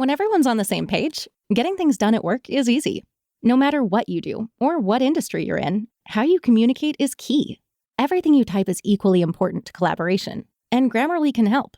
When everyone's on the same page, getting things done at work is easy. No matter what you do or what industry you're in, how you communicate is key. Everything you type is equally important to collaboration, and Grammarly can help.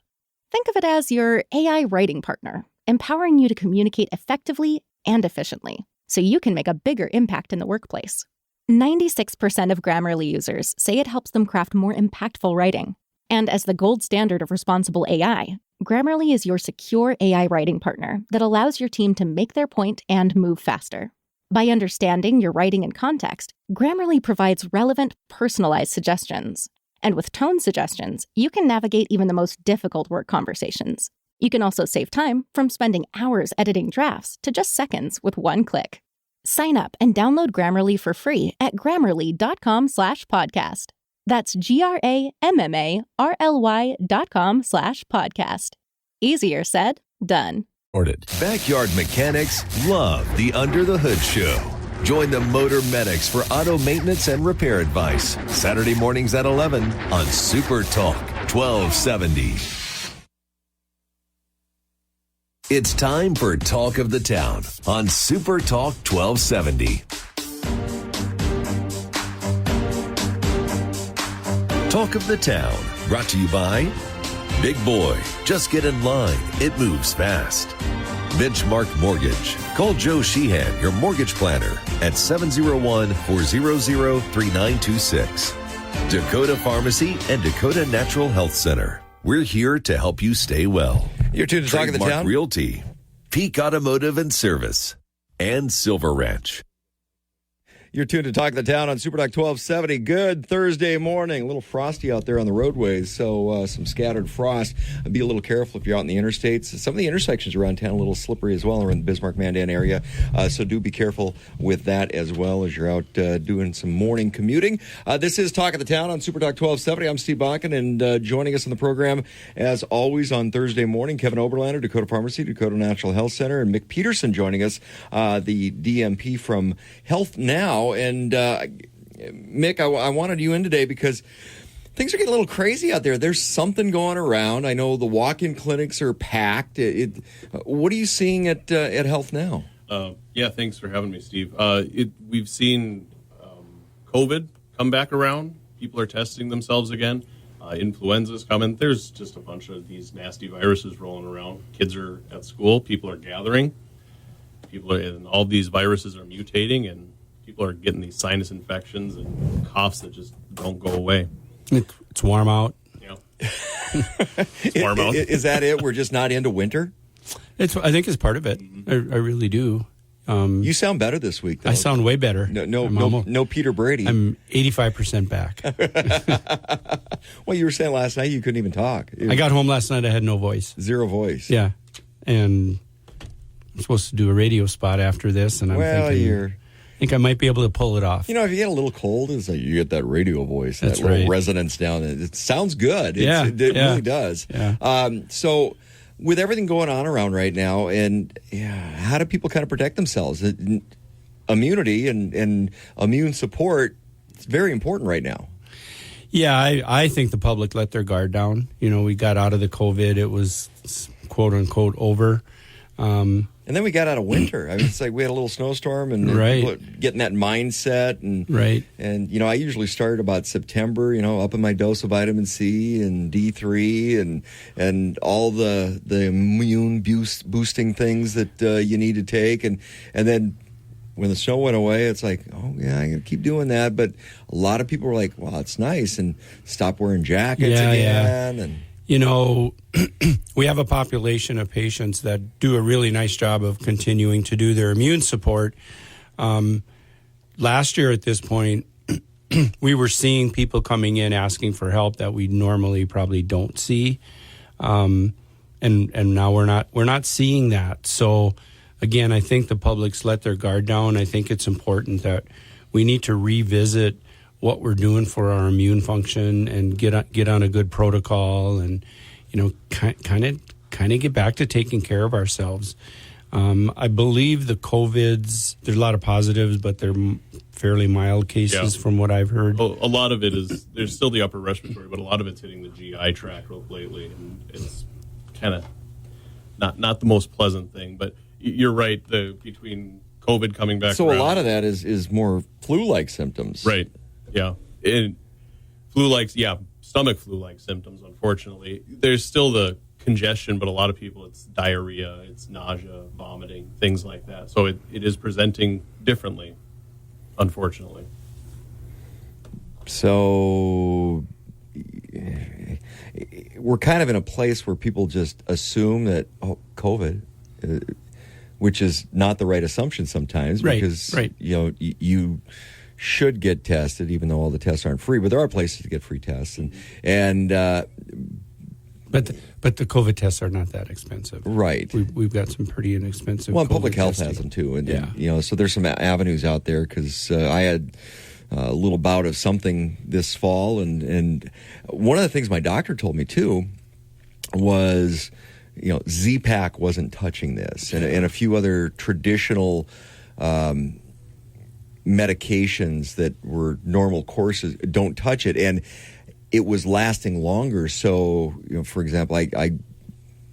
Think of it as your AI writing partner, empowering you to communicate effectively and efficiently, so you can make a bigger impact in the workplace. 96% of Grammarly users say it helps them craft more impactful writing. And as the gold standard of responsible AI, Grammarly is your secure AI writing partner that allows your team to make their point and move faster. By understanding your writing and context, Grammarly provides relevant, personalized suggestions. And with tone suggestions, you can navigate even the most difficult work conversations. You can also save time from spending hours editing drafts to just seconds with one click. Sign up and download Grammarly for free at grammarly.com/podcast. That's GRAMMARLY.com/podcast. Easier said, done. Backyard mechanics love the Under the Hood Show. Join the Motor Medics for auto maintenance and repair advice. Saturday mornings at 11 on Super Talk 1270. It's time for Talk of the Town on Super Talk 1270. Talk of the Town, brought to you by Big Boy. Just get in line. It moves fast. Benchmark Mortgage. Call Joe Sheehan, your mortgage planner, at 701-400-3926. Dakota Pharmacy and Dakota Natural Health Center. We're here to help you stay well. You're tuned to Talk of the Town. Realty, Peak Automotive and Service, and Silver Ranch. You're tuned to Talk of the Town on Super Talk 1270. Good Thursday morning. A little frosty out there on the roadways, so some scattered frost. Be a little careful if you're out in the interstates. Some of the intersections around town are a little slippery as well, around the Bismarck Mandan area. So do be careful with that as well as you're out doing some morning commuting. This is Talk of the Town on Super Talk 1270. I'm Steve Bakken, and joining us on the program, as always, on Thursday morning, Kevin Oberlander, Dakota Pharmacy, Dakota Natural Health Center, and Mick Peterson joining us, the DMP from Health Now. And Mick, I wanted you in today because things are getting a little crazy out there. There's something going around. I know the walk-in clinics are packed. What are you seeing at Health Now? Yeah, thanks for having me, Steve. We've seen COVID come back around. People are testing themselves again. Influenza's coming. There's just a bunch of these nasty viruses rolling around. Kids are at school. People are gathering. And all these viruses are mutating, and people are getting these sinus infections and coughs that just don't go away. It's warm out. Yeah. It's warm out. Is that it? We're just not into winter? I think it's part of it. Mm-hmm. I really do. You sound better this week, though. I sound way better. No Peter Brady. I'm 85% back. Well, you were saying last night you couldn't even talk. I got home last night. I had no voice. Zero voice. Yeah. And I'm supposed to do a radio spot after this, and I'm thinking, I think I might be able to pull it off. You know, if you get a little cold, it's like you get that radio voice, That's that little right. resonance down. It sounds good. It really does. Yeah. So with everything going on around right now, and how do people kind of protect themselves? Immunity and immune support, it's very important right now. Yeah, I think the public let their guard down. You know, we got out of the COVID. It was, quote unquote, over. And then we got out of winter. I mean, it's like we had a little snowstorm, and people getting that mindset. And I usually start about September, up in my dose of vitamin C and D3 and all the immune boosting things that you need to take. And then when the snow went away, it's like, oh, yeah, I'm going to keep doing that. But a lot of people were like, well, it's nice, and stop wearing jackets again. Yeah. You know, we have a population of patients that do a really nice job of continuing to do their immune support. Last year at this point, we were seeing people coming in asking for help that we normally probably don't see. And now we're not seeing that. So again, I think the public's let their guard down. I think it's important that we need to revisit what we're doing for our immune function and get on a good protocol, and kind of get back to taking care of ourselves. I believe the COVIDs, there's a lot of positives, but they're fairly mild cases from what I've heard. Well, a lot of it is, there's still the upper respiratory, but a lot of it's hitting the GI tract lately, and it's kind of not the most pleasant thing. But you're right. Between COVID coming back, so around, a lot of that is more flu-like symptoms, right? Yeah, stomach flu-like symptoms. Unfortunately, there's still the congestion, but a lot of people, it's diarrhea, it's nausea, vomiting, things like that. So it is presenting differently, unfortunately. So we're kind of in a place where people just assume that, COVID, which is not the right assumption sometimes, because you should get tested, even though all the tests aren't free. But there are places to get free tests, But the COVID tests are not that expensive, right? We've got some pretty inexpensive. Well, COVID public health testing. has them too, and so there's some avenues out there. Because I had a little bout of something this fall, and one of the things my doctor told me too was, Z-Pak wasn't touching this, and a few other traditional medications that were normal courses don't touch it, and it was lasting longer. So, for example, I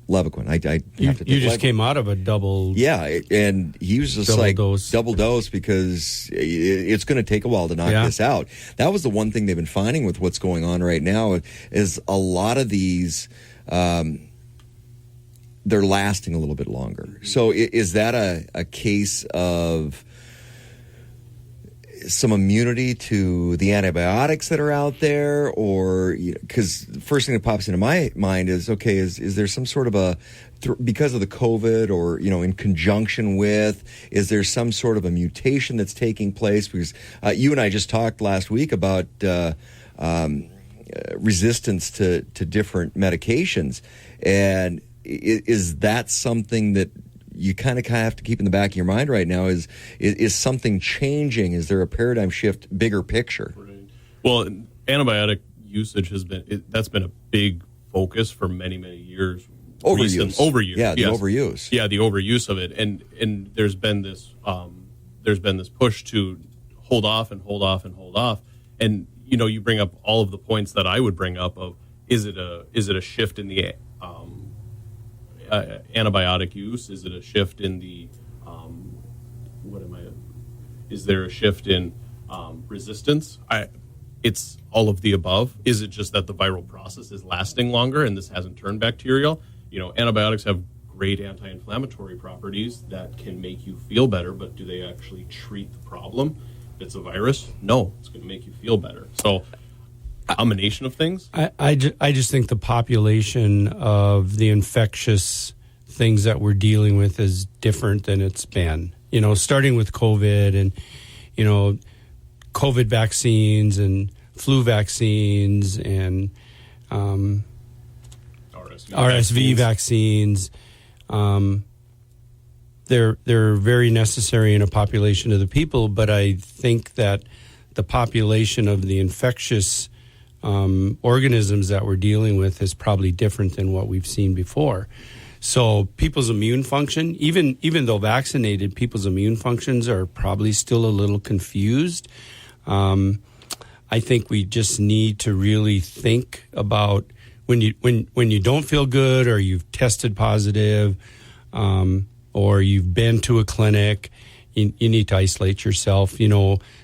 Levaquin. I have to take you just Levaquin. came out of a double. Yeah, and he was just double dose because it's going to take a while to knock this out. That was the one thing they've been finding with what's going on right now is a lot of these, they're lasting a little bit longer. So is that a case of some immunity to the antibiotics that are out there, or because the first thing that pops into my mind is, okay, is there some sort of because of the COVID, or in conjunction with, is there some sort of a mutation that's taking place? Because you and I just talked last week about resistance to different medications, and is that something that you kind of have to keep in the back of your mind right now? Is something changing? Is there a paradigm shift, bigger picture? Right. Well, antibiotic usage that's been a big focus for many, many years. Overuse. Yeah, the overuse. Yeah, the overuse of it, and there's been this push to hold off, and you bring up all of the points that I would bring up of is it a shift in the antibiotic use? Is it a shift in the is there a shift in resistance? It's all of the above. Is it just that the viral process is lasting longer and this hasn't turned bacterial? Antibiotics have great anti-inflammatory properties that can make you feel better, but do they actually treat the problem? If it's a virus, no, it's going to make you feel better. So combination of things. I just think the population of the infectious things that we're dealing with is different than it's been. Starting with COVID and, COVID vaccines and flu vaccines and RSV vaccines. They're very necessary in a population of the people, but I think that the population of the infectious organisms that we're dealing with is probably different than what we've seen before. So people's immune function, even though vaccinated, people's immune functions are probably still a little confused. I think we just need to really think about when you don't feel good, or you've tested positive, or you've been to a clinic, you need to isolate yourself.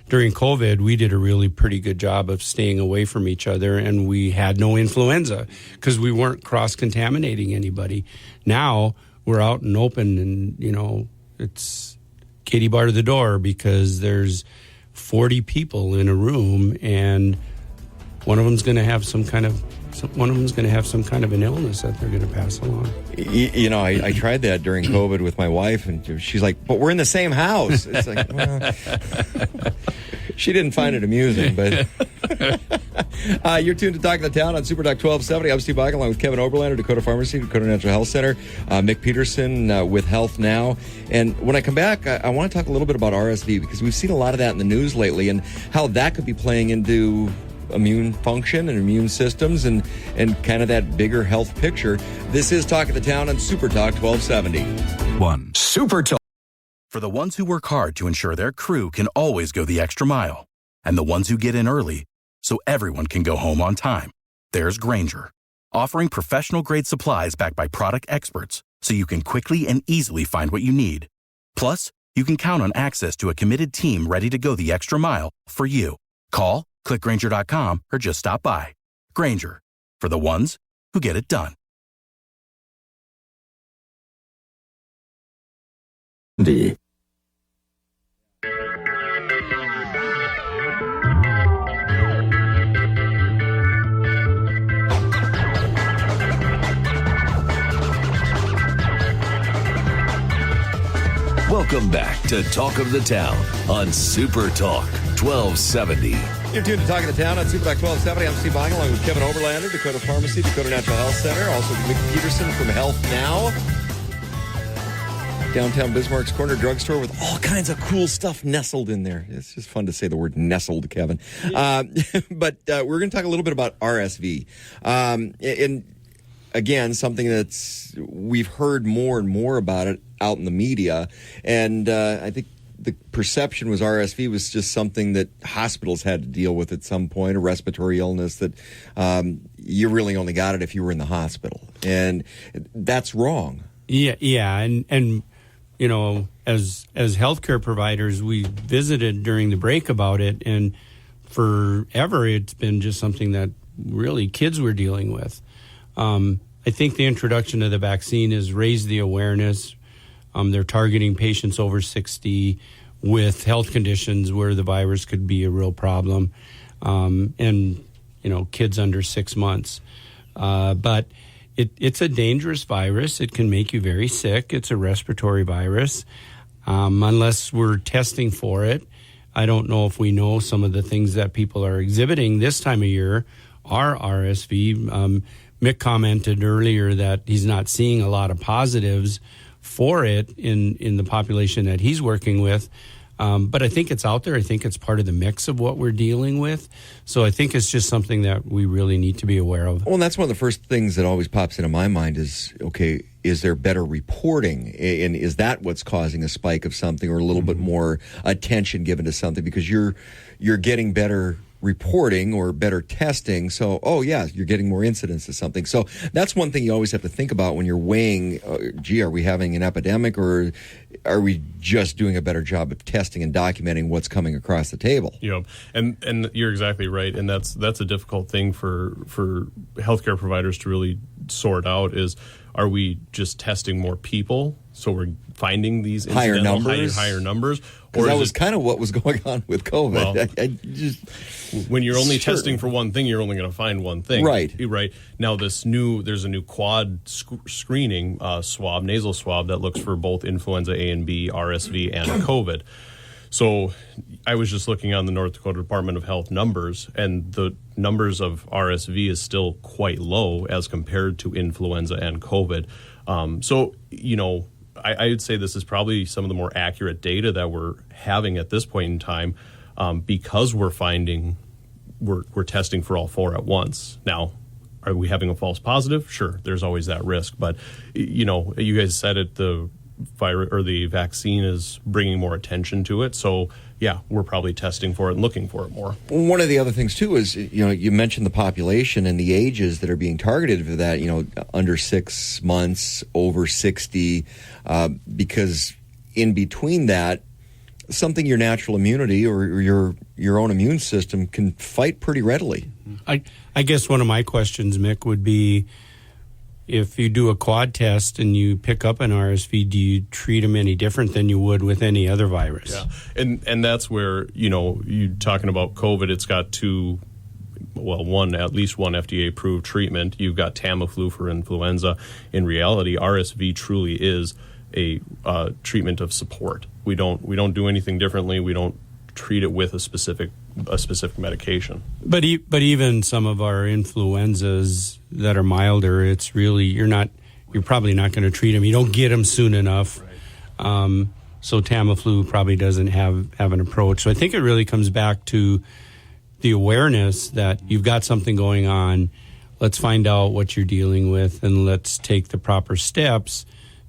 During COVID, we did a really pretty good job of staying away from each other, and we had no influenza because we weren't cross-contaminating anybody. Now we're out and open, and, it's Katie bar to the door because there's 40 people in a room, and one of them's going to have some kind of an illness that they're going to pass along. I tried that during COVID with my wife, and she's like, "But we're in the same house." It's like, well, she didn't find it amusing, but you're tuned to Talk of the Town on Super Talk 1270. I'm Steve Bach, along with Kevin Oberlander, Dakota Pharmacy, Dakota Natural Health Center, Mick Peterson with Health Now. And when I come back, I want to talk a little bit about RSV, because we've seen a lot of that in the news lately, and how that could be playing into immune function and immune systems and kind of that bigger health picture. This is Talk of the Town on Super Talk 1270. Super Talk. For the ones who work hard to ensure their crew can always go the extra mile, and the ones who get in early so everyone can go home on time, there's Grainger, offering professional-grade supplies backed by product experts so you can quickly and easily find what you need. Plus, you can count on access to a committed team ready to go the extra mile for you. Call, click Grainger.com, or just stop by. Grainger, for the ones who get it done. Welcome back to Talk of the Town on Super Talk 1270. You're tuned to Talk of the Town on Super Talk 1270. I'm Steve Boggan, along with Kevin Oberlander, Dakota Pharmacy, Dakota Natural Health Center, also Mick Peterson from Health Now. Downtown Bismarck's Corner Drugstore with all kinds of cool stuff nestled in there. It's just fun to say the word nestled, Kevin. But we're going to talk a little bit about RSV. And again, something that's we've heard more and more about it out in the media. And I think the perception was RSV was just something that hospitals had to deal with at some point, a respiratory illness that you really only got it if you were in the hospital. And that's wrong. Yeah. And you know, as healthcare providers, we visited during the break about it, and forever it's been just something that really kids were dealing with. I think the introduction of the vaccine has raised the awareness. They're targeting patients over 60 with health conditions where the virus could be a real problem, and, you know, kids under 6 months. But it's a dangerous virus. It can make you very sick. It's a respiratory virus. Unless we're testing for it, I don't know if we know some of the things that people are exhibiting this time of year are RSV. Mick commented earlier that he's not seeing a lot of positives for it in the population that he's working with. But I think it's out there. I think it's part of the mix of what we're dealing with. So I think it's just something that we really need to be aware of. Well, and that's one of the first things that always pops into my mind is, okay, is there better reporting? And is that what's causing a spike of something, or a little bit more attention given to something? Because you're getting better reporting or better testing. So, oh, yeah, you're getting more incidence of something. So that's one thing you always have to think about when you're weighing, are we having an epidemic, or are we just doing a better job of testing and documenting what's coming across the table? Yeah, and you're exactly right. And that's a difficult thing for healthcare providers to really sort out is, are we just testing more people? So we're finding these higher numbers? Or that was kind of what was going on with COVID. Well, when you're only testing for one thing, you're only going to find one thing. Right. Now, there's a new quad screening swab, nasal swab, that looks for both influenza A and B, RSV, and COVID. So I was just looking on the North Dakota Department of Health numbers, and the numbers of RSV is still quite low as compared to influenza and COVID. So, you know, I would say this is probably some of the more accurate data that we're having at this point in time, because we're testing for all four at once. Now, are we having a false positive? Sure, there's always that risk. But, you know, you guys said it, the virus or the vaccine is bringing more attention to it. So, yeah, we're probably testing for it and looking for it more. One of the other things, too, is, you know, you mentioned the population and the ages that are being targeted for that, you know, under 6 months, over 60, because in between that, something your natural immunity or your own immune system can fight pretty readily. I guess one of my questions, Mick, would be, if you do a quad test and you pick up an RSV, do you treat them any different than you would with any other virus? Yeah, and that's where, you know, you're talking about COVID, it's got at least one FDA-approved treatment. You've got Tamiflu for influenza. In reality, RSV truly is a treatment of support. We don't do anything differently. We don't treat it with a specific medication. But even some of our influenzas that are milder, it's really you're probably not going to treat them. You don't get them soon enough. Right. So Tamiflu probably doesn't have an approach. So I think it really comes back to the awareness that you've got something going on. Let's find out what you're dealing with, and let's take the proper steps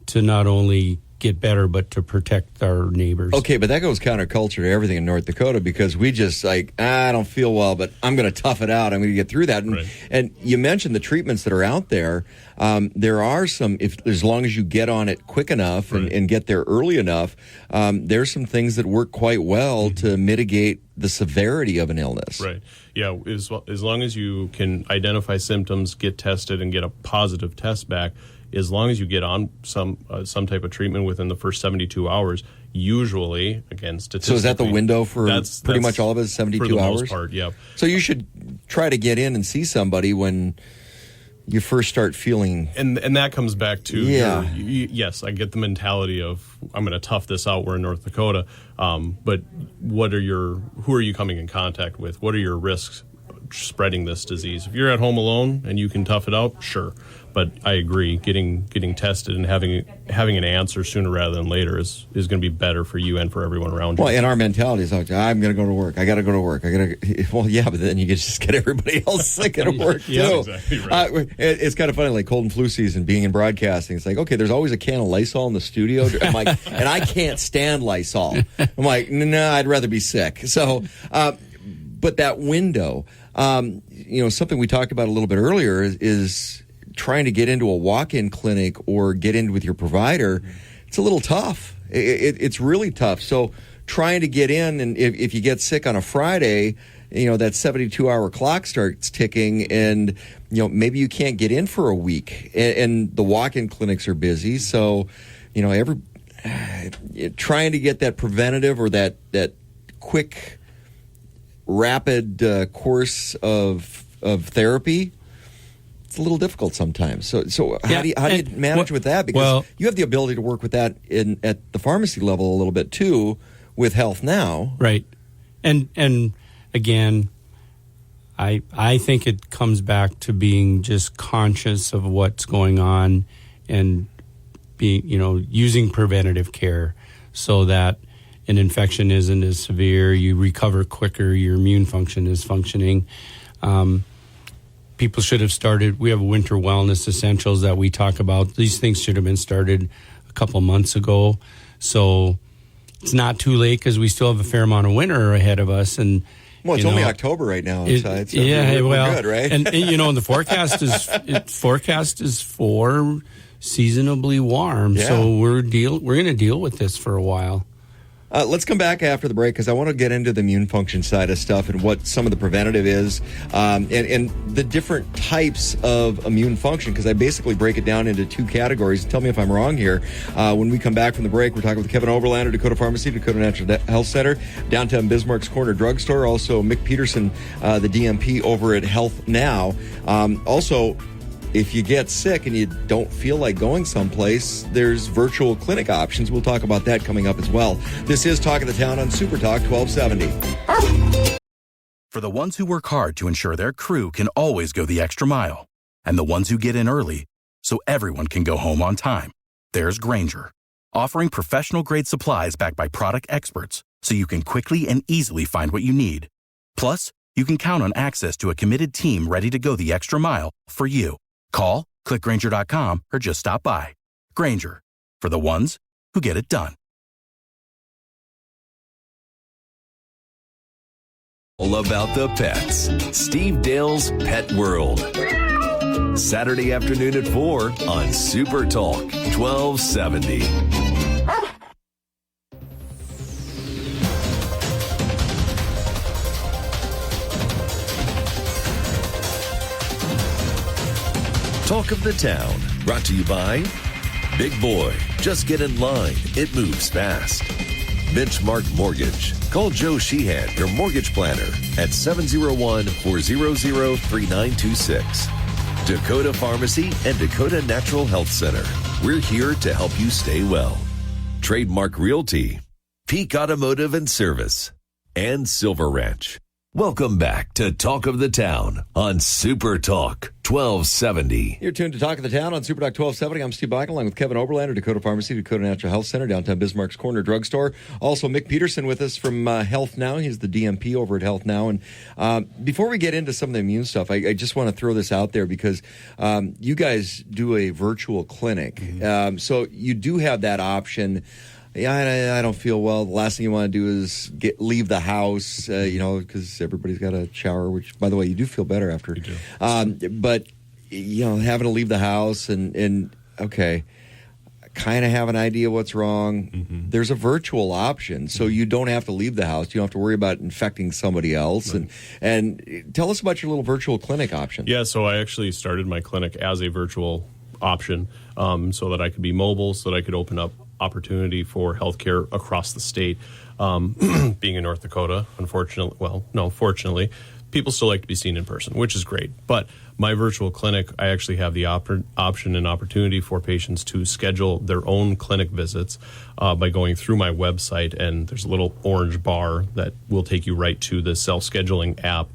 to not only get better, but to protect our neighbors. Okay, but that goes counterculture to everything in North Dakota because we just I don't feel well, but I'm going to tough it out. I'm going to get through that. And you mentioned the treatments that are out there. There are some, as long as you get on it quick enough and get there early enough, there's some things that work quite well to mitigate the severity of an illness. Right. Yeah, as long as you can identify symptoms, get tested, and get a positive test back, as long as you get on some type of treatment within the first 72 hours, usually, again, statistically. So is that the window for pretty much all of us, 72 hours? For the hours? most part, yeah. So you should try to get in and see somebody when you first start feeling... And that comes back to, yes, I get the mentality of, I'm going to tough this out, we're in North Dakota, but who are you coming in contact with? What are your risks spreading this disease? If you're at home alone and you can tough it out, sure. But I agree, getting tested and having an answer sooner rather than later is going to be better for you and for everyone around you. Well, and our mentality is like, I'm going to go to work. I got to go to work. Well, yeah, but then you just get everybody else sick at work too. Yeah, exactly right. It's kind of funny, like cold and flu season, being in broadcasting. It's like, okay, there's always a can of Lysol in the studio. I'm like, and I can't stand Lysol. I'm like, no, I'd rather be sick. So, but that window, something we talked about a little bit earlier is trying to get into a walk-in clinic or get in with your provider. It's a little tough. It's really tough. So trying to get in, and if you get sick on a Friday, that 72-hour clock starts ticking, and maybe you can't get in for a week, and the walk-in clinics are busy. So trying to get that preventative or that quick, rapid course of therapy, it's a little difficult sometimes. So how do you manage with that? Because you have the ability to work with that at the pharmacy level a little bit too with Health Now. Right. And again, I think it comes back to being just conscious of what's going on and being, using preventative care so that an infection isn't as severe, you recover quicker, your immune function is functioning. People should have started. We have winter wellness essentials that we talk about. These things should have been started a couple months ago. So it's not too late because we still have a fair amount of winter ahead of us. And it's only October right now outside. So we're good, right? and the forecast is for seasonably warm. Yeah. So we're going to deal with this for a while. Let's come back after the break because I want to get into the immune function side of stuff and what some of the preventative is and the different types of immune function, because I basically break it down into two categories. Tell me if I'm wrong here. When we come back from the break, we're talking with Kevin Overlander, Dakota Pharmacy, Dakota Natural Health Center, downtown Bismarck's Corner Drugstore, also Mick Peterson, the DMP over at Health Now. Also, if you get sick and you don't feel like going someplace, there's virtual clinic options. We'll talk about that coming up as well. This is Talk of the Town on Super Talk 1270. For the ones who work hard to ensure their crew can always go the extra mile, and the ones who get in early so everyone can go home on time, there's Grainger, offering professional-grade supplies backed by product experts so you can quickly and easily find what you need. Plus, you can count on access to a committed team ready to go the extra mile for you. Call, click Grainger.com, or just stop by. Grainger, for the ones who get it done. All about the pets. Steve Dale's Pet World. Saturday afternoon at 4 on Super Talk 1270. Talk of the Town, brought to you by Big Boy. Just get in line. It moves fast. Benchmark Mortgage. Call Joe Sheehan, your mortgage planner, at 701-400-3926. Dakota Pharmacy and Dakota Natural Health Center. We're here to help you stay well. Trademark Realty. Peak Automotive and Service. And Silver Ranch. Welcome back to Talk of the Town on Super Talk 1270. You're tuned to Talk of the Town on Super Talk 1270. I'm Steve Bike, along with Kevin Oberlander, Dakota Pharmacy, Dakota Natural Health Center, downtown Bismarck's Corner Drugstore. Also, Mick Peterson with us from Health Now. He's the DMP over at Health Now. And before we get into some of the immune stuff, I just want to throw this out there because you guys do a virtual clinic. So you do have that option. Yeah, I don't feel well. The last thing you want to do is leave the house, because everybody's got a shower, which, by the way, you do feel better after. You do. But, having to leave the house and okay, kind of have an idea what's wrong. Mm-hmm. There's a virtual option, so you don't have to leave the house. You don't have to worry about infecting somebody else. Right. And tell us about your little virtual clinic option. Yeah, so I actually started my clinic as a virtual option so that I could be mobile, so that I could open up opportunity for healthcare across the state. Being in North Dakota, fortunately, people still like to be seen in person, which is great. But my virtual clinic, I actually have the option and opportunity for patients to schedule their own clinic visits by going through my website, and there's a little orange bar that will take you right to the self-scheduling app.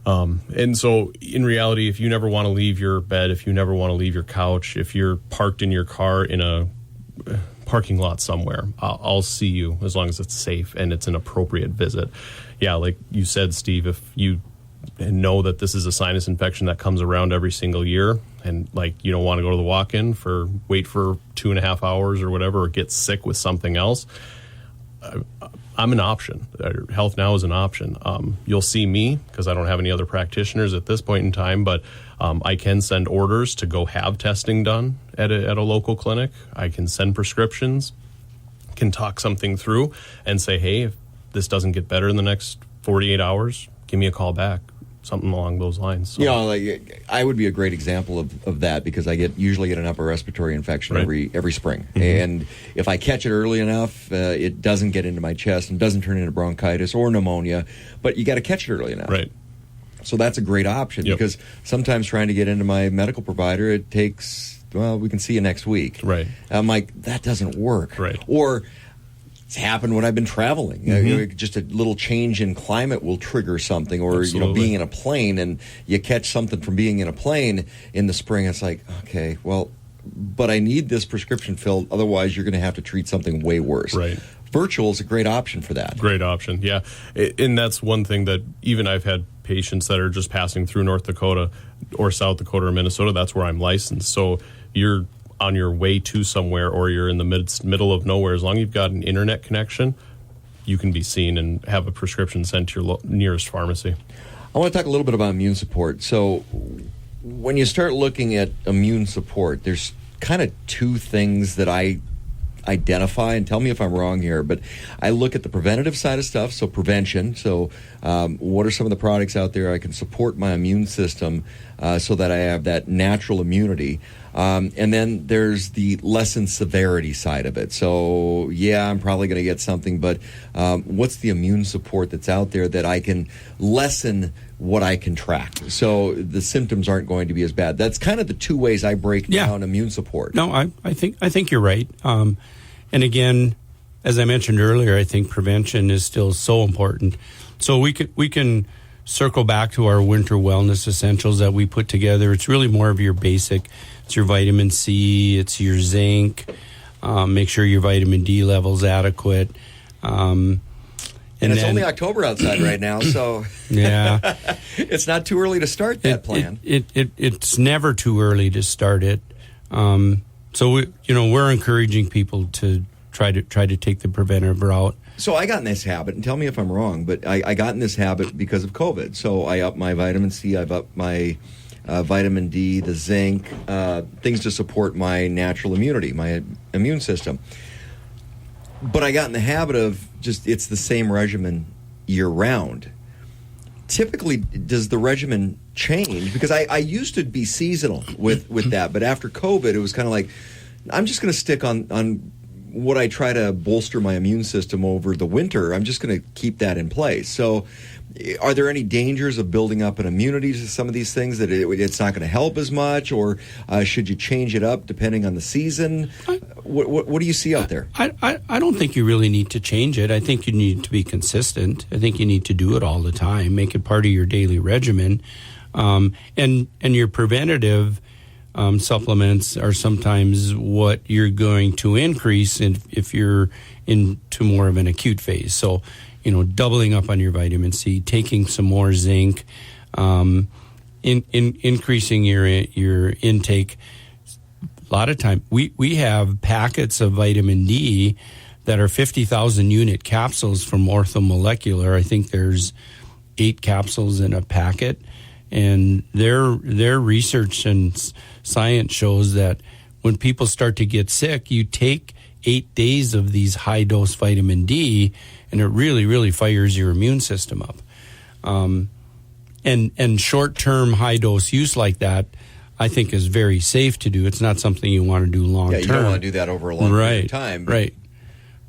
And so in reality, if you never want to leave your bed, if you never want to leave your couch, if you're parked in your car in a parking lot somewhere, I'll see you as long as it's safe and it's an appropriate visit. Yeah, like you said, Steve, if you know that this is a sinus infection that comes around every single year and like you don't want to go to the walk-in wait for 2.5 hours or whatever, or get sick with something else, I'm an option. Health Now is an option. You'll see me because I don't have any other practitioners at this point in time, but I can send orders to go have testing done at a local clinic. I can send prescriptions, can talk something through and say, hey, if this doesn't get better in the next 48 hours, give me a call back. Something along those lines. So. I would be a great example of that because I usually get an upper respiratory infection every spring. Mm-hmm. And if I catch it early enough, it doesn't get into my chest and doesn't turn into bronchitis or pneumonia, but you got to catch it early enough. Right. So that's a great option because sometimes trying to get into my medical provider, it takes, we can see you next week. Right. I'm like, that doesn't work. Right. Or it's happened when I've been traveling. Mm-hmm. Just a little change in climate will trigger something, or being in a plane and you catch something from being in a plane in the spring. It's like, okay, but I need this prescription filled. Otherwise, you're going to have to treat something way worse. Right. Virtual is a great option for that. Great option, yeah. And that's one thing that even I've had patients that are just passing through North Dakota or South Dakota or Minnesota. That's where I'm licensed. So you're on your way to somewhere, or you're in the middle of nowhere, as long as you've got an internet connection, you can be seen and have a prescription sent to your nearest pharmacy. I want to talk a little bit about immune support. So when you start looking at immune support, there's kind of two things that I identify, and tell me if I'm wrong here, but I look at the preventative side of stuff, so prevention. So what are some of the products out there I can support my immune system so that I have that natural immunity? And then there's the lessened severity side of it. So, I'm probably going to get something, but what's the immune support that's out there that I can lessen what I contract, so the symptoms aren't going to be as bad? That's kind of the two ways I break down immune support. No, I think you're right. And again, as I mentioned earlier, I think prevention is still so important. So we can circle back to our winter wellness essentials that we put together. It's really more of your basic. It's your vitamin C, it's your zinc. Make sure your vitamin D level's adequate. And it's only October outside right now, so yeah, it's not too early to start that plan. It's never too early to start it. So we're encouraging people to try to take the preventative route. So I got in this habit, and tell me if I'm wrong, but I got in this habit because of COVID. So I upped my vitamin C, I've upped my vitamin D, the zinc, things to support my natural immunity, my immune system. But I got in the habit of it's the same regimen year-round. Typically, does the regimen change? Because I used to be seasonal with that, but after COVID, it was kind of like, I'm just going to stick on would I try to bolster my immune system over the winter, I'm just going to keep that in place. So are there any dangers of building up an immunity to some of these things that it's not going to help as much, or should you change it up depending on the season? What do you see out there? I don't think you really need to change it. I think you need to be consistent. I think you need to do it all the time, make it part of your daily regimen. And your preventative supplements are sometimes what you're going to increase if you're into more of an acute phase. So, doubling up on your vitamin C, taking some more zinc, increasing your intake. A lot of time, we have packets of vitamin D that are 50,000 unit capsules from Orthomolecular. I think there's 8 capsules in a packet. And their research and science shows that when people start to get sick, you take 8 days of these high-dose vitamin D, and it really, really fires your immune system up. And short-term high-dose use like that, I think, is very safe to do. It's not something you want to do long-term. Yeah, you don't want to do that over a long period of time. Right.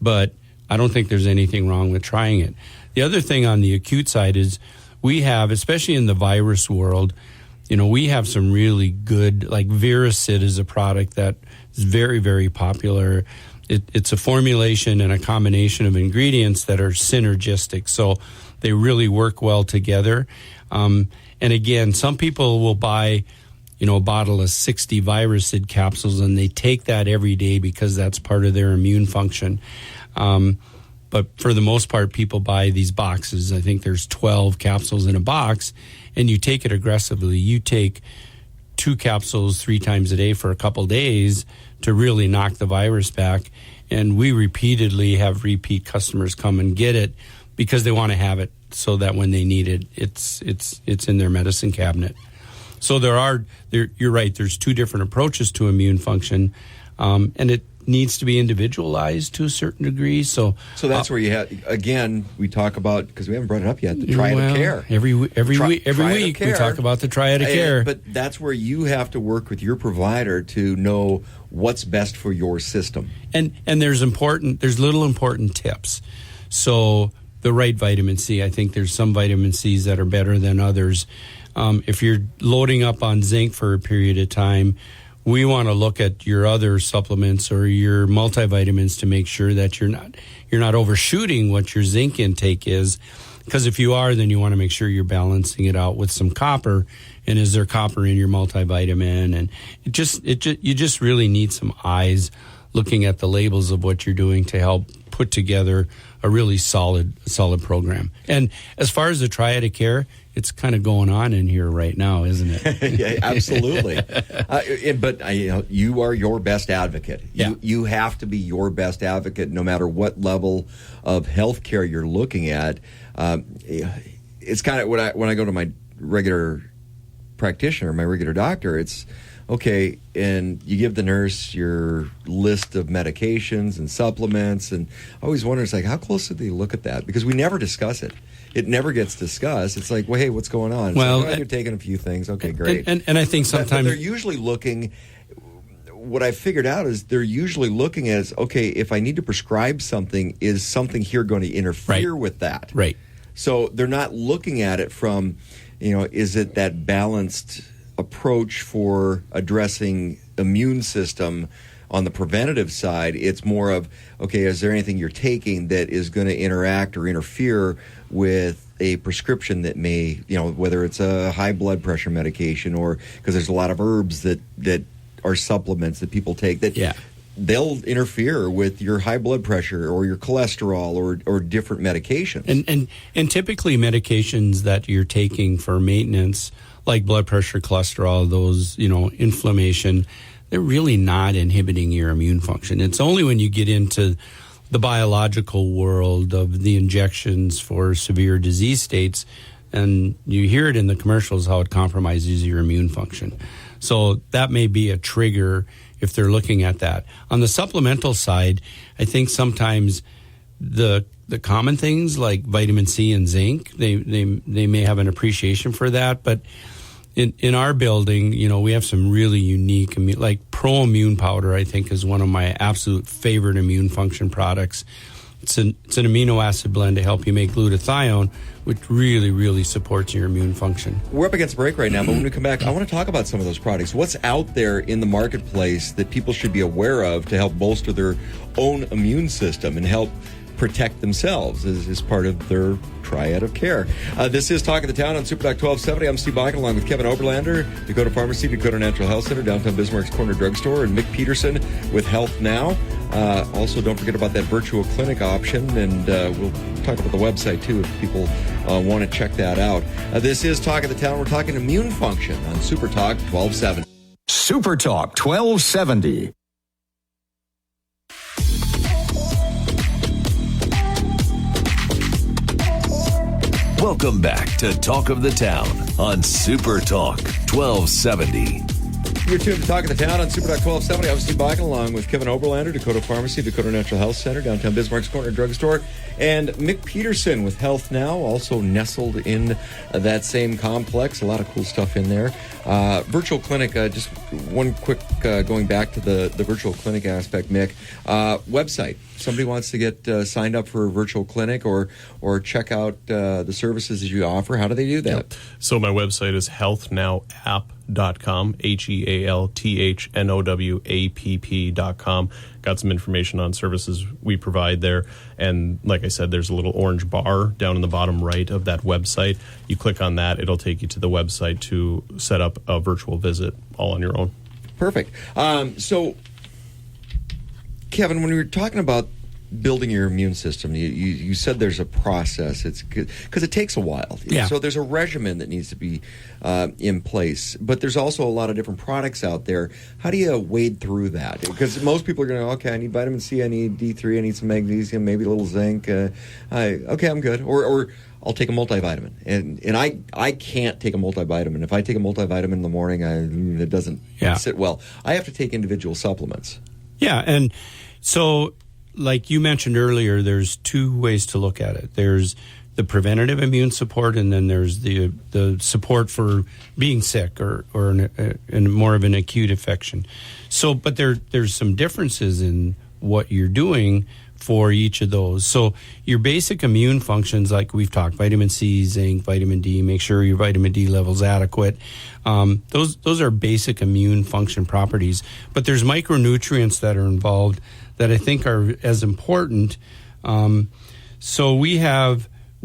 But I don't think there's anything wrong with trying it. The other thing on the acute side is we have, especially in the virus world, we have some really good, like Viracid is a product that is very, very popular. It's a formulation and a combination of ingredients that are synergistic, so they really work well together. And again, some people will buy, a bottle of 60 Viracid capsules, and they take that every day because that's part of their immune function. But for the most part, people buy these boxes. I think there's 12 capsules in a box, and you take it aggressively. You take 2 capsules 3 times a day for a couple days to really knock the virus back. And we repeatedly have repeat customers come and get it because they want to have it so that when they need it, it's in their medicine cabinet. So you're right, there's 2 different approaches to immune function, and it needs to be individualized to a certain degree. So that's where you have, again, we talk about, because we haven't brought it up yet, the triad of care. Every week we talk about the triad of care. But that's where you have to work with your provider to know what's best for your system. And there's little important tips. So the right vitamin C, I think there's some vitamin C's that are better than others. If you're loading up on zinc for a period of time, we want to look at your other supplements or your multivitamins to make sure that you're not overshooting what your zinc intake is. Because if you are, then you want to make sure you're balancing it out with some copper. And is there copper in your multivitamin? And you just really need some eyes looking at the labels of what you're doing to help put together a really solid program. And as far as the triad of care, it's kind of going on in here right now, isn't it? Yeah, absolutely. But you are your best advocate. You have to be your best advocate no matter what level of health care you're looking at. It's kind of when I go to my regular practitioner, my regular doctor, it's okay, and you give the nurse your list of medications and supplements, and I always wonder, it's like, how close do they look at that? Because we never discuss it. It never gets discussed. It's like, well, hey, what's going on? It's like, you're taking a few things. Okay, great. And I think sometimes but they're usually looking. What I figured out is they're usually looking as, okay, if I need to prescribe something, is something here going to interfere with that? Right. So they're not looking at it from, is it that balanced approach for addressing immune system on the preventative side? It's more of, okay, is there anything you're taking that is going to interact or interfere with a prescription that may, whether it's a high blood pressure medication, or because there's a lot of herbs that are supplements that people take that they'll interfere with your high blood pressure or your cholesterol or different medications. And typically medications that you're taking for maintenance, like blood pressure, cholesterol, those, inflammation, they're really not inhibiting your immune function. It's only when you get into the biological world of the injections for severe disease states, and you hear it in the commercials how it compromises your immune function. So that may be a trigger if they're looking at that. On the supplemental side, I think sometimes the common things like vitamin C and zinc, they may have an appreciation for that, but in our building, we have some really unique, like Pro Immune Powder, I think, is one of my absolute favorite immune function products. It's an amino acid blend to help you make glutathione, which really, really supports your immune function. We're up against break right now, but when we come back, I want to talk about some of those products. What's out there in the marketplace that people should be aware of to help bolster their own immune system and help protect themselves as part of their triad of care. This is Talk of the Town on Super Talk 1270. I'm Steve Bach, along with Kevin Oberlander, Dakota Pharmacy, Dakota Natural Health Center, downtown Bismarck's Corner Drugstore, and Mick Peterson with Health Now. Also, don't forget about that virtual clinic option, and we'll talk about the website, too, if people want to check that out. This is Talk of the Town. We're talking immune function on Super Talk 1270. Super Talk 1270. Welcome back to Talk of the Town on Super Talk 1270. You're tuned to Talk of the Town on Super Talk 1270. I'm Steve Bach, along with Kevin Oberlander, Dakota Pharmacy, Dakota Natural Health Center, downtown Bismarck's Corner Drugstore, and Mick Peterson with Health Now, also nestled in that same complex. A lot of cool stuff in there. Virtual clinic, just one quick going back to the virtual clinic aspect, Mick. Website. Somebody wants to get signed up for a virtual clinic or check out the services that you offer. How do they do that? Yep. So my website is healthnowapp.com, healthnowapp.com. Got some information on services we provide there. And like I said, there's a little orange bar down in the bottom right of that website. You click on that, it'll take you to the website to set up a virtual visit all on your own. Perfect. So, Kevin, when we were talking about building your immune system, you said there's a process. It's because it takes a while. Yeah. So there's a regimen that needs to be in place, but there's also a lot of different products out there. How do you wade through that? Because most people are going to, okay, I need vitamin C, I need D3, I need some magnesium, maybe a little zinc. Okay, I'm good. Or I'll take a multivitamin, and I can't take a multivitamin. If I take a multivitamin in the morning, it doesn't sit well. I have to take individual supplements. Yeah, and so, like you mentioned earlier, there's two ways to look at it. There's the preventative immune support, and then there's the support for being sick or in more of an acute infection. So, but there's some differences in what you're doing for each of those. So your basic immune functions, like we've talked, vitamin C, zinc, vitamin D, make sure your vitamin D level's adequate. Those are basic immune function properties. But there's micronutrients that are involved that I think are as important. So we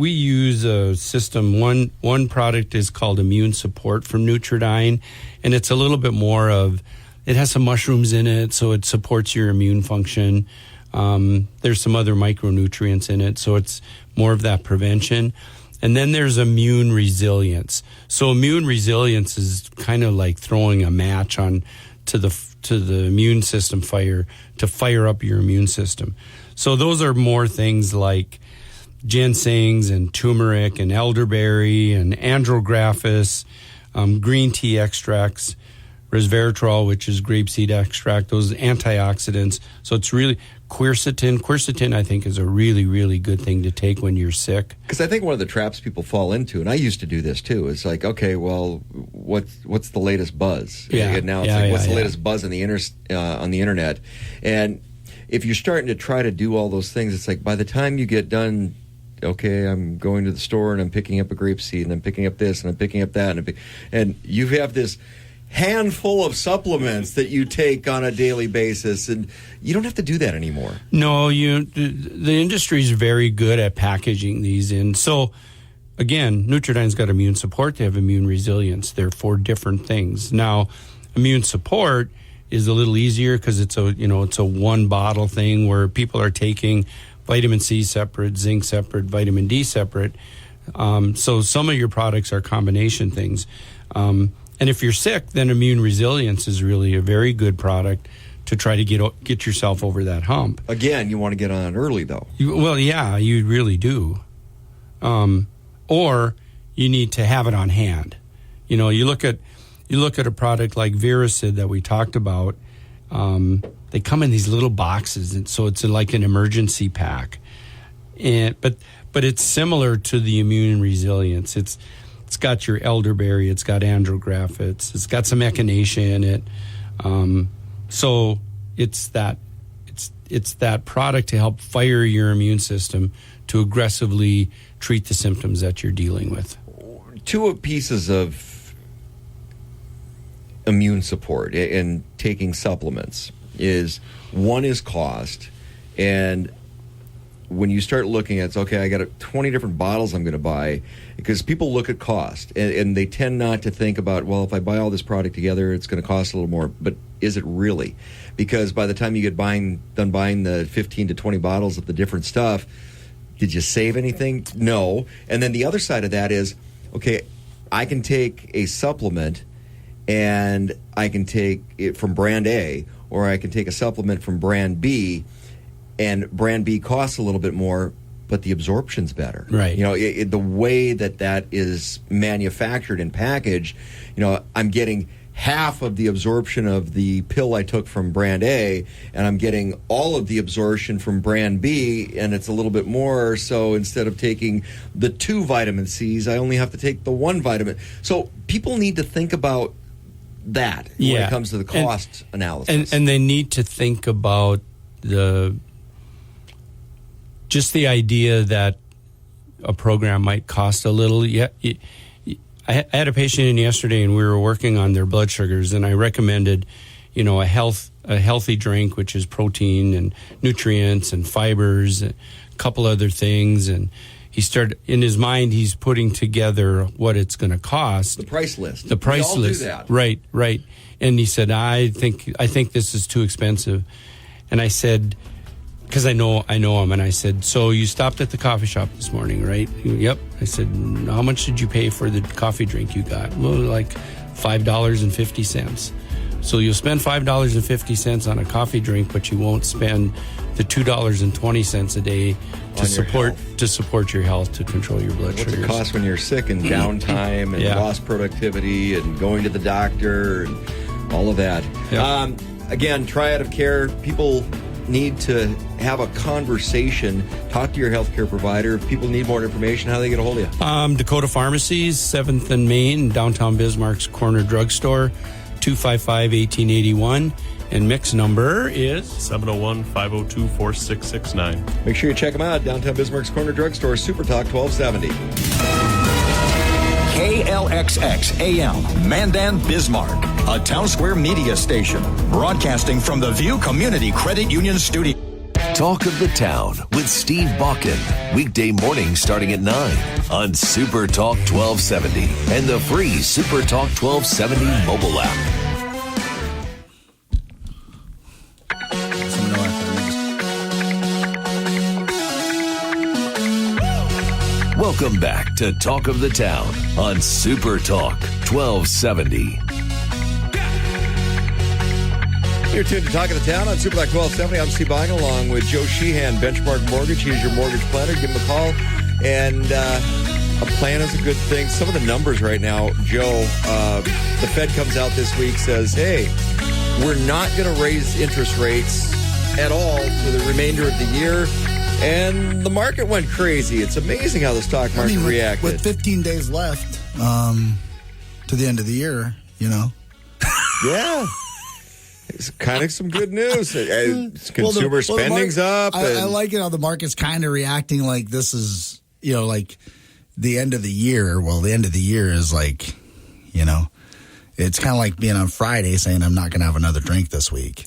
use a system. One product is called Immune Support from Nutridyne, and it's a little bit more of, it has some mushrooms in it, so it supports your immune function. There's some other micronutrients in it, so it's more of that prevention. And then there's immune resilience. So immune resilience is kind of like throwing a match on to the immune system to fire up your immune system. So those are more things like ginsengs and turmeric and elderberry and andrographis, green tea extracts, resveratrol, which is grapeseed extract, those antioxidants. So it's really quercetin. Quercetin, I think, is a really, really good thing to take when you're sick. Because I think one of the traps people fall into, and I used to do this too, is like, okay, well, what's the latest buzz? Yeah. And now it's what's the latest buzz on the internet? And if you're starting to try to do all those things, it's like by the time you get done, okay, I'm going to the store and I'm picking up a grapeseed and I'm picking up this and I'm picking up that and you have this handful of supplements that you take on a daily basis, and you don't have to do that anymore. No, the industry is very good at packaging these in. So, again, Nutridyne's got immune support. They have immune resilience. They're four different things. Now, immune support is a little easier because it's a one bottle thing where people are taking vitamin C separate, zinc separate, vitamin D separate. So some of your products are combination things. And if you're sick, then immune resilience is really a very good product to try to get yourself over that hump. Again, you want to get on it early, though. You really do. Or you need to have it on hand. You look at a product like Viracid that we talked about. They come in these little boxes, and so it's like an emergency pack. But it's similar to the immune resilience. It's got your elderberry, it's got andrograph, it's got some echinacea in it. So it's that product to help fire your immune system to aggressively treat the symptoms that you're dealing with. Two pieces of immune support and taking supplements is, one is cost, and when you start looking at, okay, I got 20 different bottles I'm going to buy, because people look at cost and they tend not to think about, well, if I buy all this product together, it's going to cost a little more. But is it really? Because by the time you get done buying the 15 to 20 bottles of the different stuff, did you save anything? No. And then the other side of that is, okay, I can take a supplement and I can take it from brand A, or I can take a supplement from brand B, and brand B costs a little bit more, but the absorption's better. Right. The way that is manufactured and packaged, I'm getting half of the absorption of the pill I took from brand A, and I'm getting all of the absorption from brand B, and it's a little bit more. So instead of taking the 2 vitamin C's, I only have to take the 1 vitamin. So people need to think about that when it comes to the cost analysis. And they need to think about just the idea that a program might cost a little. Yeah, I had a patient in yesterday, and we were working on their blood sugars, and I recommended, a healthy drink, which is protein and nutrients and fibers, a couple other things, and he started, in his mind, he's putting together what it's going to cost. The price list. The price we all list. Do that. Right. And he said, I think this is too expensive. And I said, because I know him, and I said, so you stopped at the coffee shop this morning, right? Yep. I said, how much did you pay for the coffee drink you got? Well, like $5.50. So you'll spend $5.50 on a coffee drink, but you won't spend the $2.20 a day to support your health, to control your blood sugars. What's it cost when you're sick and downtime and lost productivity and going to the doctor and all of that? Yep. Again, triad of care. People need to have a conversation. Talk to your healthcare provider. If people need more information, how do they get a hold of you? Dakota Pharmacies, 7th and Main, downtown Bismarck's corner drugstore, 255-1881. And mix number is 701-502-4669. Make sure you check them out. Downtown Bismarck's corner drugstore, Super Talk 1270. KLXX AM, Mandan, Bismarck, a Town Square media station, broadcasting from the View Community Credit Union studio. Talk of the Town with Steve Bakken. Weekday mornings starting at 9 on Super Talk 1270 and the free Super Talk 1270 mobile app. Welcome back to Talk of the Town on Super Talk 1270. You're tuned to Talk of the Town on Super Talk 1270. I'm Steve Bakken along with Joe Sheehan, Benchmark Mortgage. He's your mortgage planner. Give him a call. And a plan is a good thing. Some of the numbers right now, Joe, the Fed comes out this week, says, hey, we're not going to raise interest rates at all for the remainder of the year. And the market went crazy. It's amazing how the stock market reacted. With 15 days left to the end of the year, Yeah. It's kind of some good news. Consumer spending's up. I like it how the market's kind of reacting like this is, like the end of the year. Well, the end of the year is like, it's kind of like being on Friday saying I'm not going to have another drink this week.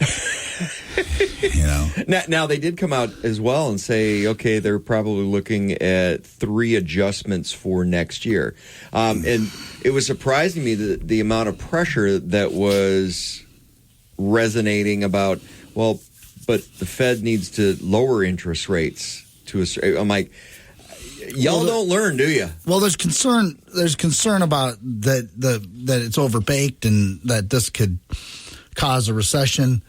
Now, they did come out as well and say, okay, they're probably looking at 3 adjustments for next year. And it was surprising me the amount of pressure that was resonating about, well, but the Fed needs to lower interest rates to a. I'm like, y'all don't learn, do you? Well, there's concern. There's concern about that it's overbaked and that this could cause a recession.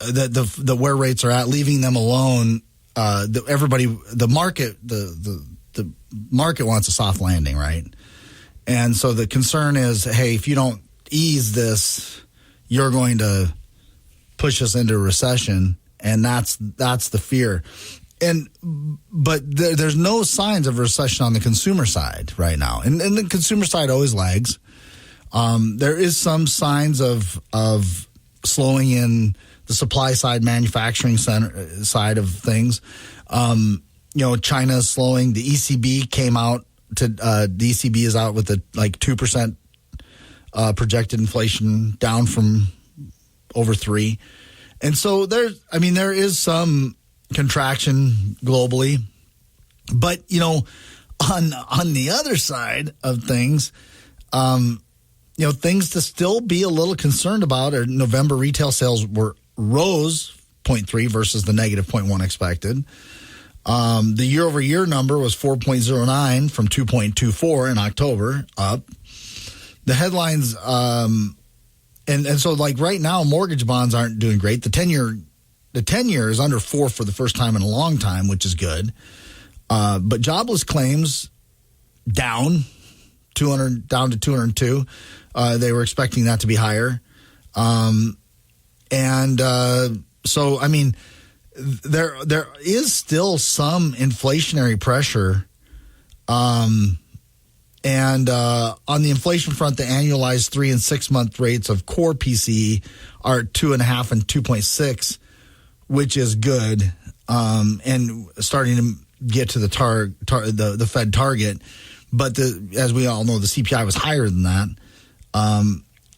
The where rates are at, leaving them alone. The market wants a soft landing, right? And so the concern is, hey, if you don't ease this, you're going to push us into a recession, and that's the fear. But there's no signs of recession on the consumer side right now, and the consumer side always lags. There is some signs of slowing in the supply side, manufacturing side of things. China is slowing. The ECB came out to the ECB is out with a 2% projected inflation, down from over 3%, and so there is some contraction globally, but on the other side of things, things to still be a little concerned about are November retail sales rose 0.3 versus the negative 0.1 expected. The year-over-year number was 4.09 from 2.24 in October, up. The headlines, and so right now, mortgage bonds aren't doing great. The 10-year is under 4 for the first time in a long time, which is good. But jobless claims down to 202. They were expecting that to be higher. So, I mean, there is still some inflationary pressure. On the inflation front, the annualized 3 and 6 month rates of core PCE are 2.5 and 2.6, which is good, and starting to get to the Fed target. But as we all know, the CPI was higher than that.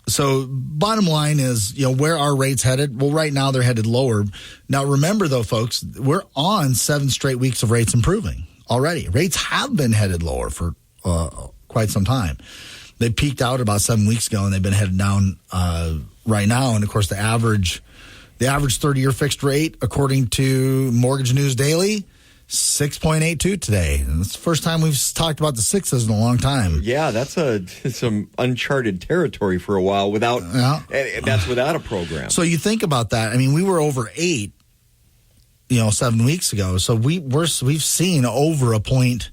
So bottom line is, where are rates headed? Well, right now they're headed lower. Now, remember, though, folks, we're on 7 straight weeks of rates improving already. Rates have been headed lower for quite some time. They peaked out about 7 weeks ago, and they've been headed down right now. And, of course, the average 30-year fixed rate, according to Mortgage News Daily, 6.82 today. And it's the first time we've talked about the sixes in a long time. Yeah, that's some uncharted territory for a while that's without a program. So you think about that. I mean, we were over 8, 7 weeks ago. So we've seen over a point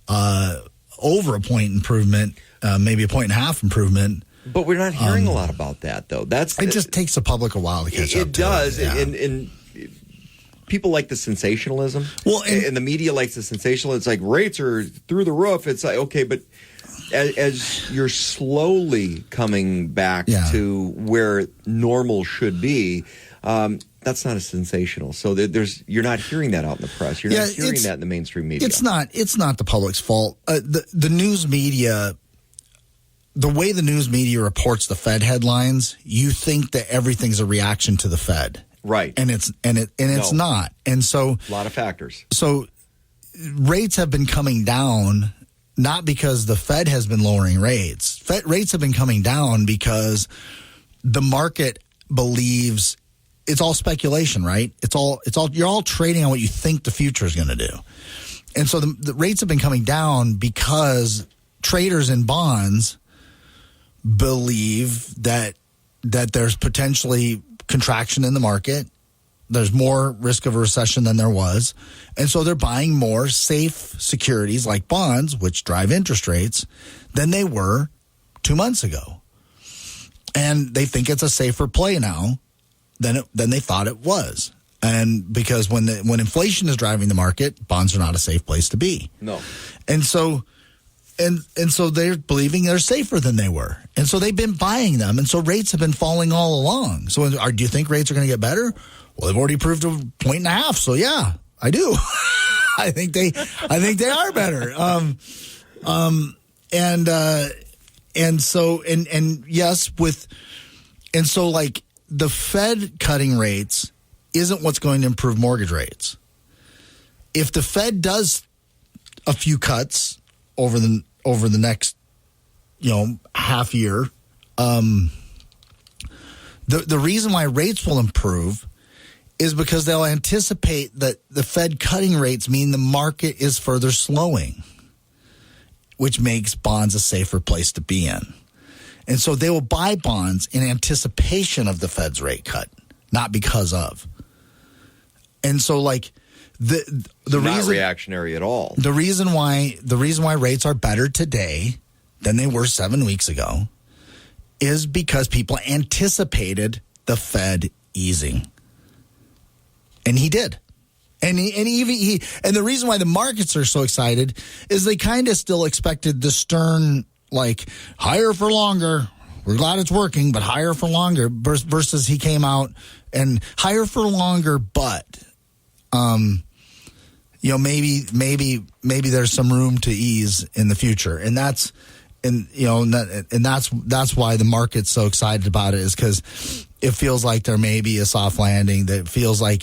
improvement, maybe a 1.5 improvement. But we're not hearing a lot about that, though. It just takes the public a while to catch up. It does, yeah. and people like the sensationalism. Well, and the media likes the sensationalism. It's like rates are through the roof. It's like, okay, but as you're slowly coming back to where normal should be, that's not as sensational. So you're not hearing that out in the press. You're not hearing that in the mainstream media. It's not the public's fault. The news media. The way the news media reports the Fed headlines, you think that everything's a reaction to the Fed, right? And it's not. And so a lot of factors. So rates have been coming down not because the Fed has been lowering rates. Rates have been coming down because the market believes it's all speculation, right? It's all you're all trading on what you think the future is going to do. And so the rates have been coming down because traders in bonds believe that there's potentially contraction in the market. There's more risk of a recession than there was. And so they're buying more safe securities like bonds, which drive interest rates, than they were 2 months ago. And they think it's a safer play now than they thought it was. And because when inflation is driving the market, bonds are not a safe place to be. No. And so they're believing they're safer than they were. And so they've been buying them. And so rates have been falling all along. So do you think rates are going to get better? Well, they've already proved 1.5 points. So yeah, I do. I think they are better. So the Fed cutting rates isn't what's going to improve mortgage rates. If the Fed does a few cuts over the next, half year, the reason why rates will improve is because they'll anticipate that the Fed cutting rates mean the market is further slowing, which makes bonds a safer place to be in. And so they will buy bonds in anticipation of the Fed's rate cut, not because of. And so the not reason reactionary at all. The reason why rates are better today than they were 7 weeks ago is because people anticipated the Fed easing. And he did. And and the reason why the markets are so excited is they kind of still expected the stern, like, higher for longer. We're glad it's working, but higher for longer versus he came out and higher for longer, but, maybe there's some room to ease in the future. And that's why the market's so excited about it, is because it feels like there may be a soft landing. That feels like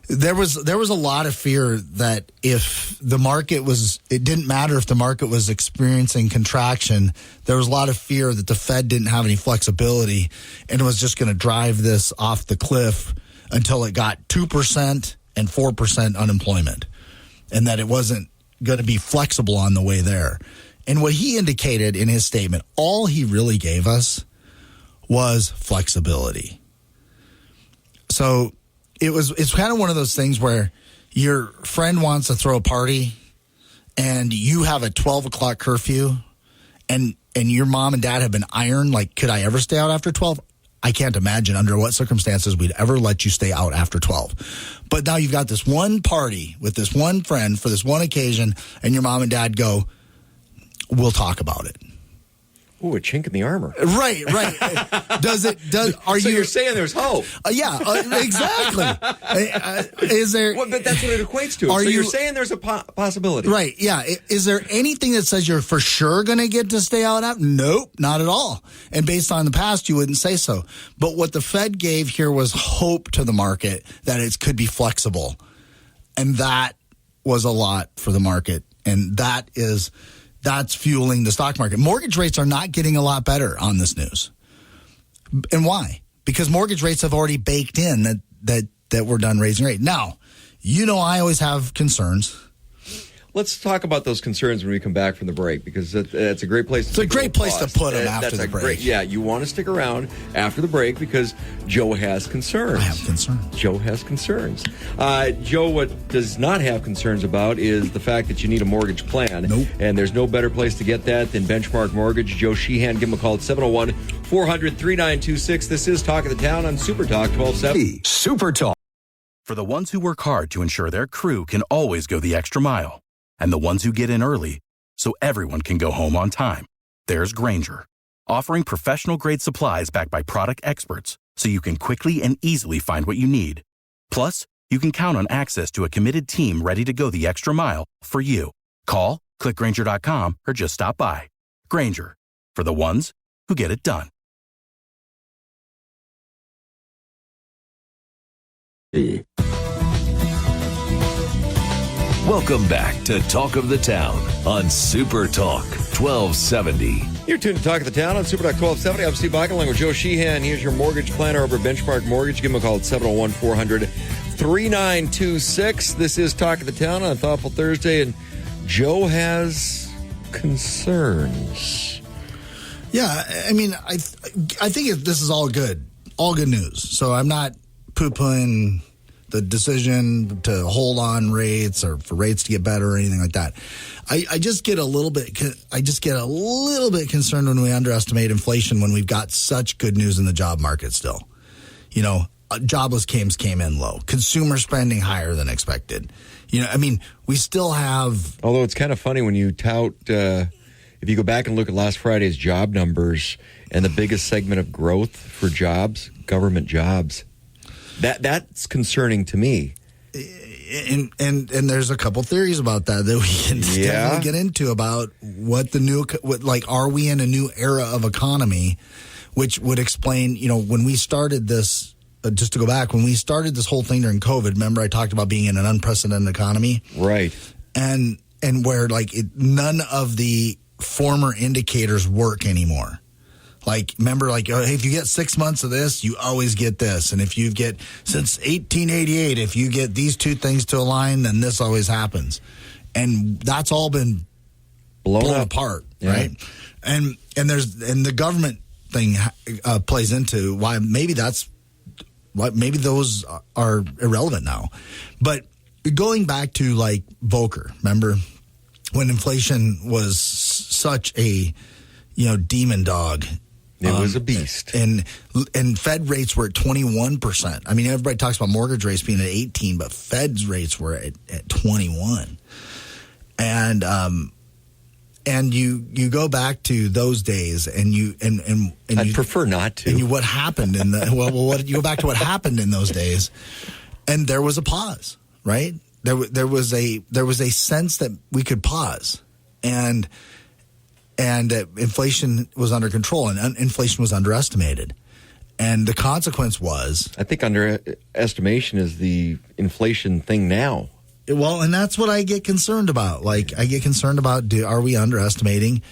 there was a lot of fear that if the market it didn't matter if the market was experiencing contraction. There was a lot of fear that the Fed didn't have any flexibility and was just going to drive this off the cliff until it got 2% and 4% unemployment, and that it wasn't going to be flexible on the way there. And what he indicated in his statement, all he really gave us was flexibility. So it's kind of one of those things where your friend wants to throw a party and you have a 12 o'clock curfew and your mom and dad have been ironed. Like, could I ever stay out after 12? I can't imagine under what circumstances we'd ever let you stay out after 12. But now you've got this one party with this one friend for this one occasion, and your mom and dad go, we'll talk about it. Ooh, a chink in the armor. Right. So you're saying there's hope? Yeah, exactly. Is there? Well, but that's what it equates to. You're saying there's a possibility, right? Yeah. Is there anything that says you're for sure going to get to stay out? Nope, not at all. And based on the past, you wouldn't say so. But what the Fed gave here was hope to the market that it could be flexible, and that was a lot for the market, and that's fueling the stock market. Mortgage rates are not getting a lot better on this news. And why? Because mortgage rates have already baked in that we're done raising rates. Now, I always have concerns. Let's talk about those concerns when we come back from the break, because that's a great place to It's a great place to put them after the break. You want to stick around after the break because Joe has concerns. I have concerns. Joe has concerns. Joe, what does not have concerns about is the fact that you need a mortgage plan. Nope. And there's no better place to get that than Benchmark Mortgage. Joe Sheehan, give him a call at 701-400-3926. This is Talk of the Town on Super Talk 1270. Super Talk. For the ones who work hard to ensure their crew can always go the extra mile, and the ones who get in early so everyone can go home on time, there's Grainger, offering professional-grade supplies backed by product experts so you can quickly and easily find what you need. Plus, you can count on access to a committed team ready to go the extra mile for you. Call, click Grainger.com, or just stop by. Grainger, for the ones who get it done. Welcome back to Talk of the Town on Super Talk 1270. You're tuned to Talk of the Town on Super Talk 1270. I'm Steve Bach along with Joe Sheehan. Here's your mortgage planner over at Benchmark Mortgage. Give him a call at 701-400-3926. This is Talk of the Town on a Thoughtful Thursday, and Joe has concerns. Yeah, I mean, I think this is all good news. So I'm not poo-pooing the decision to hold on rates or for rates to get better or anything like that. I just get a little bit concerned when we underestimate inflation when we've got such good news in the job market still. Jobless claims came in low. Consumer spending higher than expected. We still have. Although it's kind of funny when you tout, if you go back and look at last Friday's job numbers and the biggest segment of growth for jobs, government jobs. That's concerning to me. And there's a couple theories about that we can definitely get into about are we in a new era of economy, which would explain, when we started this, just to go back, when we started this whole thing during COVID, remember I talked about being in an unprecedented economy? Right. And where none of the former indicators work anymore. Remember, hey, if you get 6 months of this, you always get this. And if you get, since 1888, if you get these two things to align, then this always happens. And that's all been blown apart, right? And the government thing plays into why maybe those are irrelevant now. But going back to Volcker, remember when inflation was such a, demon dog It was a beast. And Fed rates were at 21%. I mean, everybody talks about mortgage rates being at 18, but Fed's rates were at 21. And you go back to those days, and I'd prefer not to. And what happened in the you go back to what happened in those days, and there was a pause, right? There was a sense that we could pause, and that inflation was under control, and inflation was underestimated, and the consequence was, I think underestimation is the inflation thing now. Well, and that's what I get concerned about. Like, I get concerned about, are we underestimating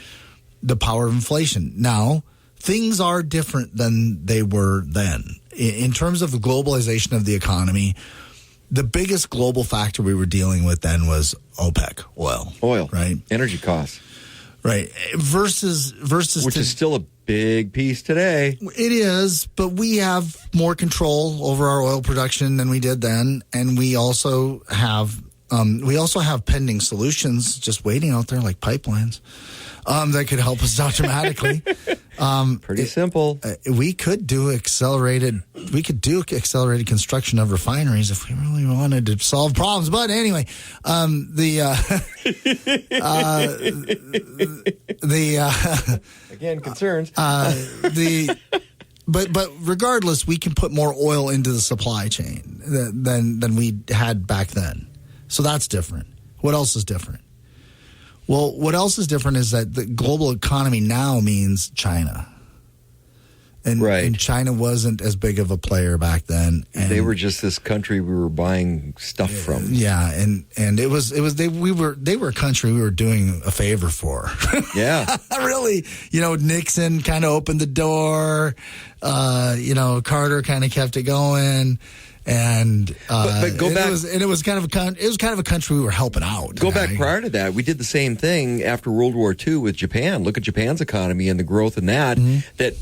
the power of inflation? Now, things are different than they were then. In terms of the globalization of the economy, the biggest global factor we were dealing with then was OPEC, oil. Right? Energy costs. Right. Versus which is still a big piece today. It is, but we have more control over our oil production than we did then, and we also have pending solutions just waiting out there, like pipelines, that could help us out dramatically. Pretty simple. We could do accelerated construction of refineries if we really wanted to solve problems. But anyway, again, concerns. But regardless, we can put more oil into the supply chain than we had back then. So that's different. What else is different? Well, what else is different is that the global economy now means China. And China wasn't as big of a player back then. And they were just this country we were buying stuff from. Yeah, and they were a country we were doing a favor for. Yeah. Really, Nixon kind of opened the door. Carter kind of kept it going. And but go back, it was kind of a country we were helping out. Go back prior to that, we did the same thing after World War II with Japan. Look at Japan's economy and the growth in that that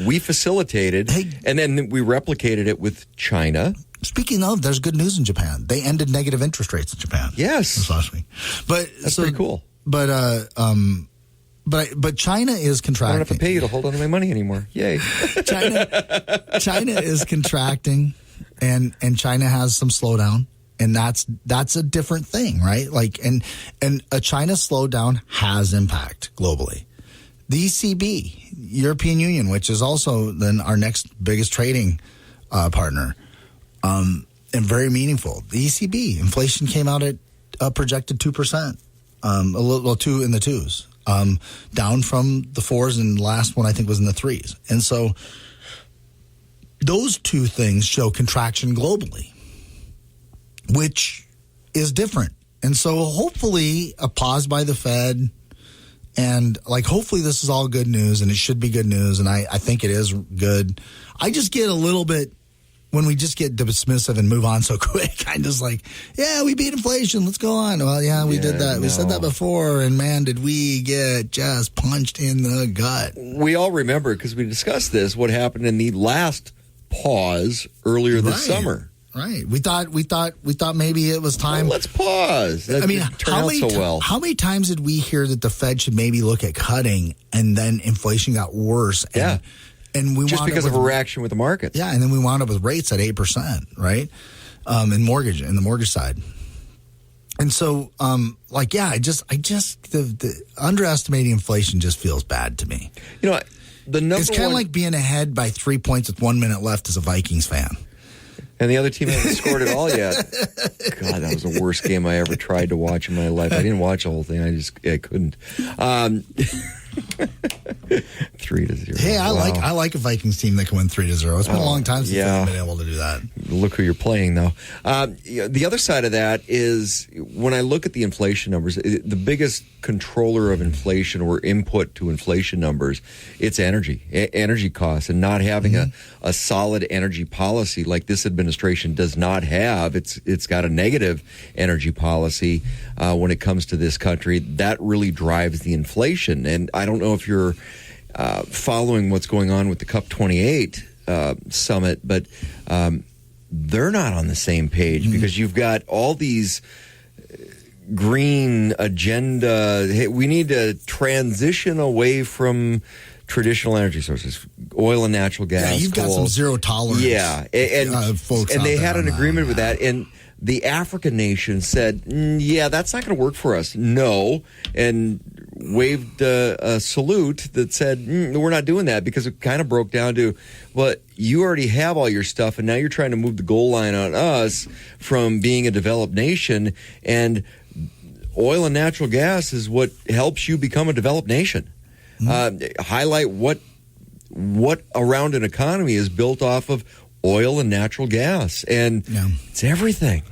we facilitated, and then we replicated it with China. Speaking of, there's good news in Japan. They ended negative interest rates in Japan. Yes, this last week. But that's pretty cool. But China is contracting. I don't have to pay you to hold on to my money anymore. Yay! China is contracting. And China has some slowdown, and that's a different thing, right? Like, and a China slowdown has impact globally. The ECB, European Union, which is also then our next biggest trading partner, and very meaningful. The ECB inflation came out at a projected 2%, a little 2 in the 2s, down from the 4s, and the last one I think was in the 3s, and so. Those two things show contraction globally, which is different. And so hopefully a pause by the Fed and hopefully this is all good news, and it should be good news. And I think it is good. I just get a little bit when we just get dismissive and move on so quick. I'm just like, yeah, we beat inflation. Let's go on. Well, yeah, we did that. No. We said that before. And man, did we get just punched in the gut. We all remember, because we discussed this, what happened in the last pause earlier this summer. Right. We thought maybe it was time. Well, let's pause. That how many times did we hear that the Fed should maybe look at cutting, and then inflation got worse? And we just because of a reaction with the markets. Yeah, and then we wound up with rates at 8%, right? In the mortgage side. And so, the underestimating inflation just feels bad to me. It's kind of like being ahead by 3 points with 1 minute left as a Vikings fan. And the other team hasn't scored at all yet. God, that was the worst game I ever tried to watch in my life. I didn't watch the whole thing. I couldn't. 3-0. Hey, I like a Vikings team that can win 3-0. It's been a long time since I've been able to do that. Look who you're playing, though. The other side of that is when I look at the inflation numbers, the biggest controller of inflation or input to inflation numbers, it's energy costs, and not having a solid energy policy like this administration does not have. It's got a negative energy policy when it comes to this country. That really drives the inflation. And I don't know if you're following what's going on with the COP28 summit, but they're not on the same page because you've got all these green agenda. Hey, we need to transition away from traditional energy sources, oil and natural gas. Yeah, you've got coal. some zero tolerance. Yeah, folks, and out they there had an on agreement with that, and the African nation said, "Yeah, that's not going to work for us." No, and waved a salute that said, "We're not doing that," because it kind of broke down to, well, you already have all your stuff, and now you're trying to move the goal line on us from being a developed nation, and oil and natural gas is what helps you become a developed nation. Highlight what around an economy is built off of oil and natural gas, and it's everything.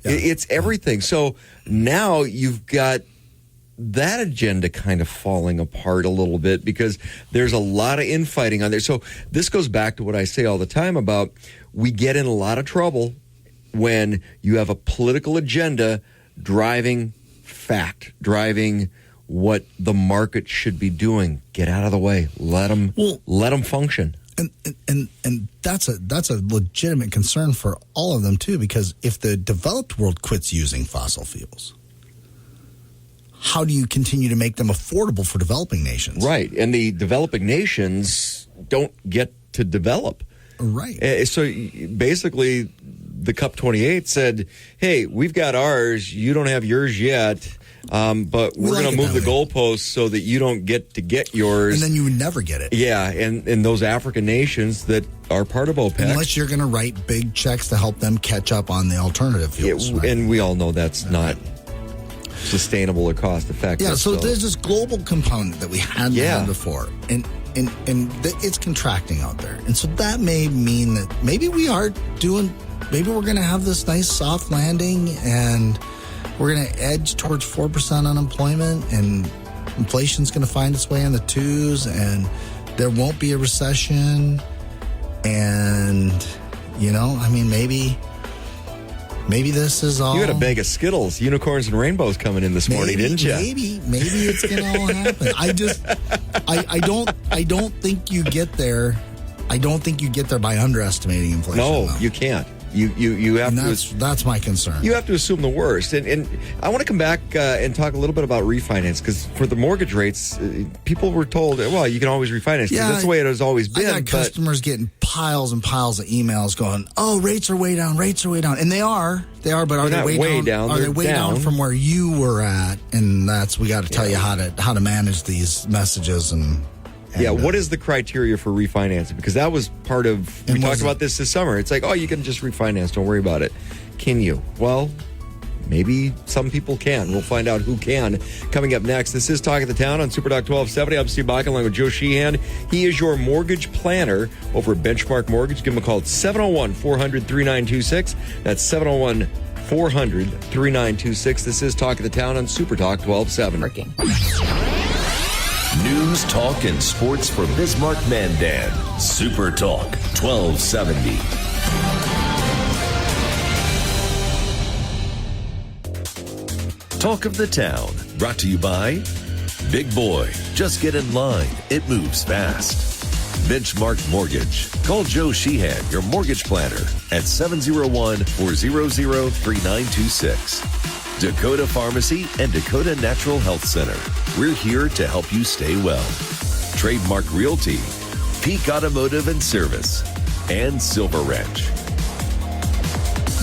It's everything. So now you've got that agenda kind of falling apart a little bit because there's a lot of infighting on there. So this goes back to what I say all the time about we get in a lot of trouble when you have a political agenda driving fact, driving what the market should be doing. Get out of the way. Let them function. And that's a legitimate concern for all of them too, because if the developed world quits using fossil fuels, how do you continue to make them affordable for developing nations? Right, and the developing nations don't get to develop. Right. So basically, the COP 28 said, "Hey, we've got ours. You don't have yours yet." But we're going to move the goalposts so that you don't get to get yours. And then you would never get it. Yeah, and those African nations that are part of OPEC. Unless you're going to write big checks to help them catch up on the alternative fuels. Right? And we all know that's not sustainable or cost effective. Yeah, so there's this global component that we hadn't had before. And it's contracting out there. And so that may mean that maybe we're going to have this nice soft landing and we're going to edge towards 4% unemployment, and inflation's going to find its way in the twos, and there won't be a recession. And, maybe this is all. You had a bag of Skittles, unicorns and rainbows coming in this morning, didn't you? Maybe it's going to all happen. I don't think you get there. I don't think you get there by underestimating inflation. No, though. you can't. You have to. That's my concern. You have to assume the worst. And I want to come back and talk a little bit about refinance, because for the mortgage rates, people were told, well, you can always refinance. Yeah, that's the way it has always been. I got customers getting piles and piles of emails going, "Oh, rates are way down. Rates are way down," and they are. But are they way down? Are they way down from where you were at? And we got to tell you how to manage these messages and. What is the criteria for refinancing? Because that was part of, we talked about this summer. It's like, oh, you can just refinance. Don't worry about it. Can you? Well, maybe some people can. We'll find out who can. Coming up next, this is Talk of the Town on Super Talk 1270. I'm Steve Bakken along with Joe Sheehan. He is your mortgage planner over at Benchmark Mortgage. Give him a call at 701-400-3926. That's 701-400-3926. This is Talk of the Town on Super Talk 1270. News, talk, and sports for Bismarck Mandan. Super Talk 1270. Talk of the Town, brought to you by Big Boy. Just get in line. It moves fast. Benchmark Mortgage. Call Joe Sheehan, your mortgage planner, at 701-400-3926. Dakota Pharmacy and Dakota Natural Health Center. We're here to help you stay well. Trademark Realty, Peak Automotive and Service, and Silver Wrench.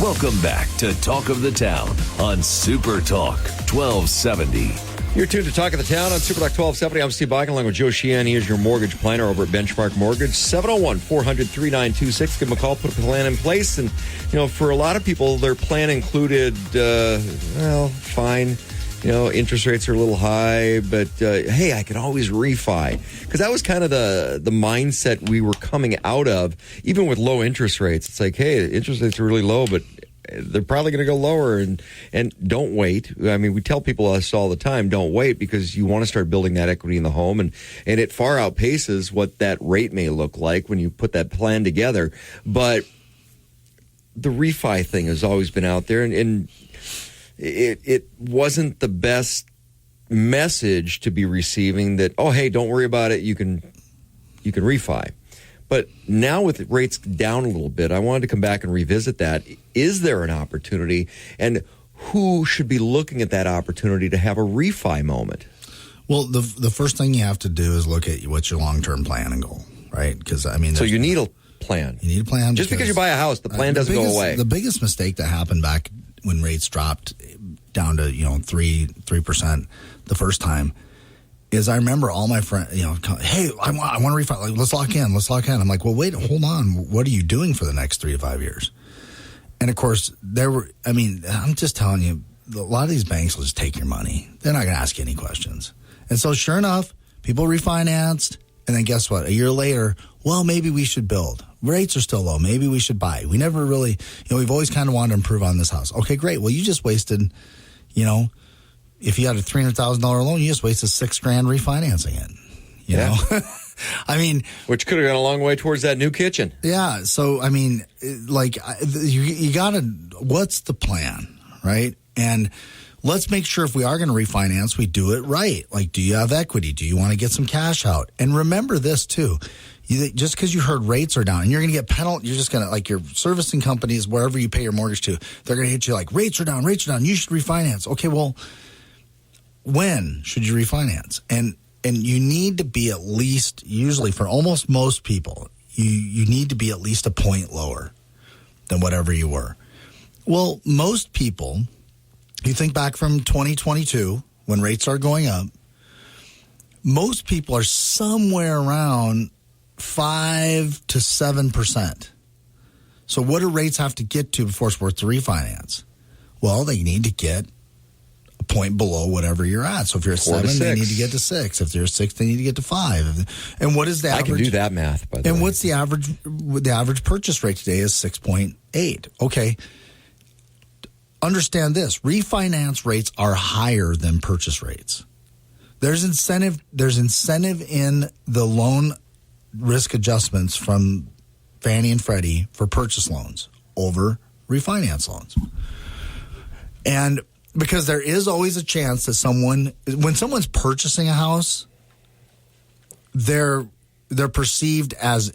Welcome back to Talk of the Town on Super Talk 1270. You're tuned to Talk of the Town on Super Talk 1270. I'm Steve Bakken along with Joe Sheehan. He is your mortgage planner over at Benchmark Mortgage. 701-400-3926. Give him a call, put a plan in place. And, for a lot of people, their plan included, fine. Interest rates are a little high, but hey, I can always refi. Because that was kind of the mindset we were coming out of, even with low interest rates. It's like, hey, interest rates are really low, but they're probably going to go lower, and don't wait. I mean, we tell people this all the time, don't wait, because you want to start building that equity in the home, and it far outpaces what that rate may look like when you put that plan together. But the refi thing has always been out there, and it wasn't the best message to be receiving that, oh, hey, don't worry about it, you can refi. But now with rates down a little bit, I wanted to come back and revisit that. Is there an opportunity, and who should be looking at that opportunity to have a refi moment? Well, the first thing you have to do is look at what's your long-term plan and goal, right? Because, I mean... So you need a plan. You need a plan. Just because you buy a house, the plan doesn't go away. The biggest mistake that happened back when rates dropped down to, 3% the first time is I remember all my friends, hey, I want to refi. Like, let's lock in. I'm like, well, wait, hold on. What are you doing for the next 3 to 5 years? And of course, I'm just telling you, a lot of these banks will just take your money. They're not going to ask you any questions. And so sure enough, people refinanced. And then guess what? A year later, well, maybe we should build. Rates are still low. Maybe we should buy. We never really, we've always kind of wanted to improve on this house. Okay, great. Well, you just wasted, if you had a $300,000 loan, you just wasted $6,000 refinancing it. You know? I mean, which could have gone a long way towards that new kitchen. Yeah. So, I mean, you got to, what's the plan, right? And let's make sure if we are going to refinance, we do it right. Like, do you have equity? Do you want to get some cash out? And remember this too. Just because you heard rates are down and you're going to get penalty, you're just going to, like, your servicing companies, wherever you pay your mortgage to, they're going to hit you like, rates are down, you should refinance. Okay, well, when should you refinance? And you need to be at least, usually for almost most people, you need to be at least a point lower than whatever you were. Well, most people, you think back from 2022 when rates are going up, most people are somewhere around 5 to 7%. So what do rates have to get to before it's worth to refinance? Well, they need to get a point below whatever you're at. So if you're at 7, they need to get to 6. If they're 6, they need to get to 5. And what is the average? I can do that math, by the way. And what's the average? The average purchase rate today is 6.8. Okay. Understand this. Refinance rates are higher than purchase rates. There's incentive in the loan risk adjustments from Fannie and Freddie for purchase loans over refinance loans. And because there is always a chance that when someone's purchasing a house, they're perceived as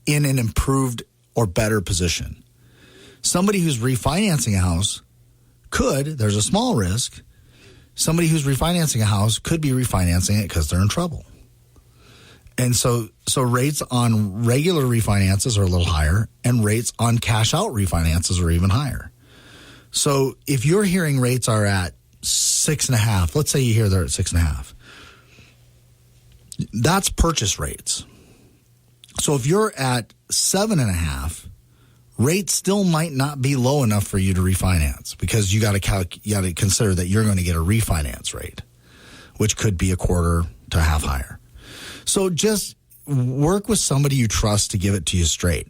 in an improved or better position. Somebody who's refinancing a house there's a small risk. Somebody who's refinancing a house could be refinancing it because they're in trouble. And so rates on regular refinances are a little higher, and rates on cash out refinances are even higher. So if you're hearing rates are at 6.5, let's say you hear they're at 6.5, that's purchase rates. So if you're at 7.5, rates still might not be low enough for you to refinance, because you got to consider that you're going to get a refinance rate, which could be a quarter to half higher. So just work with somebody you trust to give it to you straight.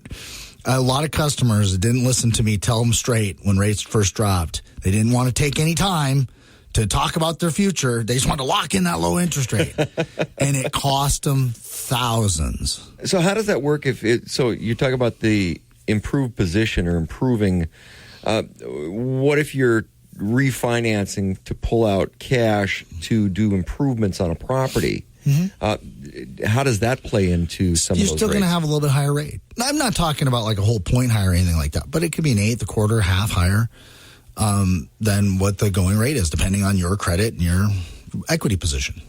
A lot of customers didn't listen to me tell them straight when rates first dropped. They didn't want to take any time to talk about their future. They just wanted to lock in that low interest rate. And it cost them thousands. So how does that work? So you talk about the improved position or improving. What if you're refinancing to pull out cash to do improvements on a property? Mm-hmm. How does that play into some of those rates? You're still going to have a little bit higher rate. I'm not talking about like a whole point higher or anything like that, but it could be an eighth, a quarter, half higher than what the going rate is, depending on your credit and your equity position.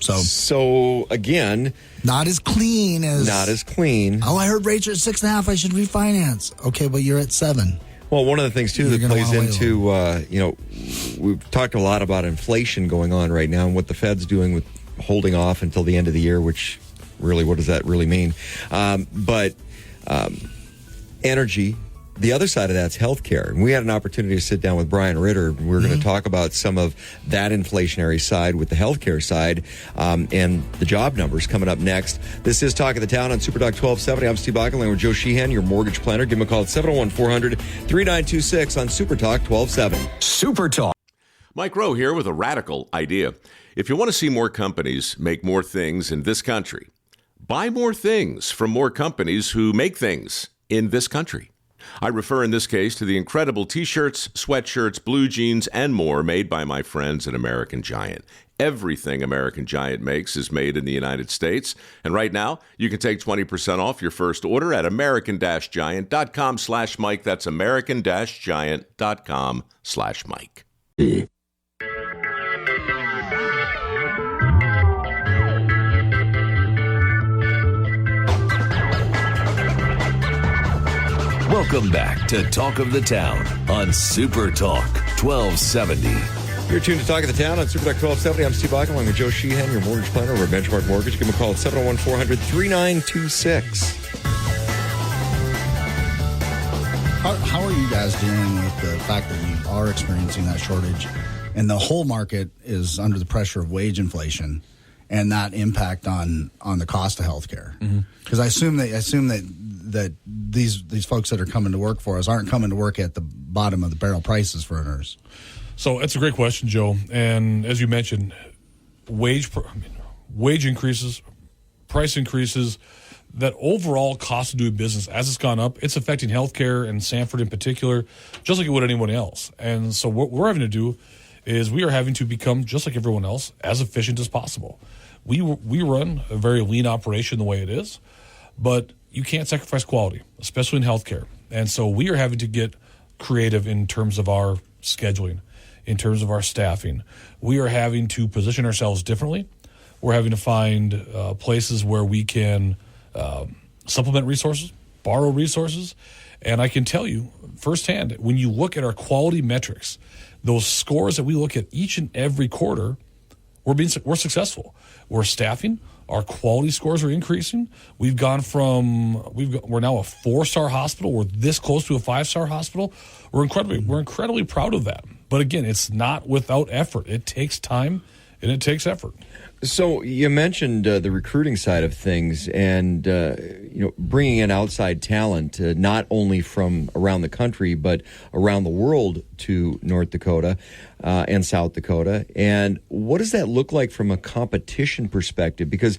So again, not as clean. Oh, I heard rates are at 6.5. I should refinance. Okay, but you're at 7. Well, one of the things, too, that plays into, we've talked a lot about inflation going on right now and what the Fed's doing with holding off until the end of the year, which really, what does that really mean? But energy, the other side of that's healthcare. And we had an opportunity to sit down with Brian Ritter. We're going to talk about some of that inflationary side with the healthcare side and the job numbers coming up next. This is Talk of the Town on Super Talk 1270. I'm Steve Bachman with Joe Sheehan, your mortgage planner. Give him a call at 701-400-3926 on Super Talk 1270. Super Talk. Mike Rowe here with a radical idea. If you want to see more companies make more things in this country, buy more things from more companies who make things in this country. I refer in this case to the incredible T-shirts, sweatshirts, blue jeans, and more made by my friends at American Giant. Everything American Giant makes is made in the United States. And right now, you can take 20% off your first order at american-giant.com/Mike. That's american-giant.com/Mike. Welcome back to Talk of the Town on Super Talk 1270. You're tuned to Talk of the Town on Super Talk 1270. I'm Steve Bach along with Joe Sheehan, your mortgage planner over at Benchmark Mortgage. Give them a call at 701-400-3926. How are you guys dealing with the fact that you are experiencing that shortage and the whole market is under the pressure of wage inflation and that impact on the cost of healthcare? Because I assume that these folks that are coming to work for us aren't coming to work at the bottom of the barrel prices for a nurse. So that's a great question, Joe. And as you mentioned, wage increases, price increases, that overall cost of doing business, as it's gone up, it's affecting healthcare and Sanford in particular, just like it would anyone else. And so what we're having to do is we are having to become, just like everyone else, as efficient as possible. We run a very lean operation the way it is, but you can't sacrifice quality, especially in healthcare. And so we are having to get creative in terms of our scheduling, in terms of our staffing. We are having to position ourselves differently. We're having to find places where we can supplement resources, borrow resources. And I can tell you firsthand, when you look at our quality metrics, those scores that we look at each and every quarter, we're successful. We're staffing. Our quality scores are increasing. We're now a 4-star hospital. We're this close to a 5-star hospital. We're incredibly proud of that. But again, it's not without effort. It takes time and it takes effort. So you mentioned the recruiting side of things, and bringing in outside talent, not only from around the country but around the world to North Dakota and South Dakota. And what does that look like from a competition perspective? Because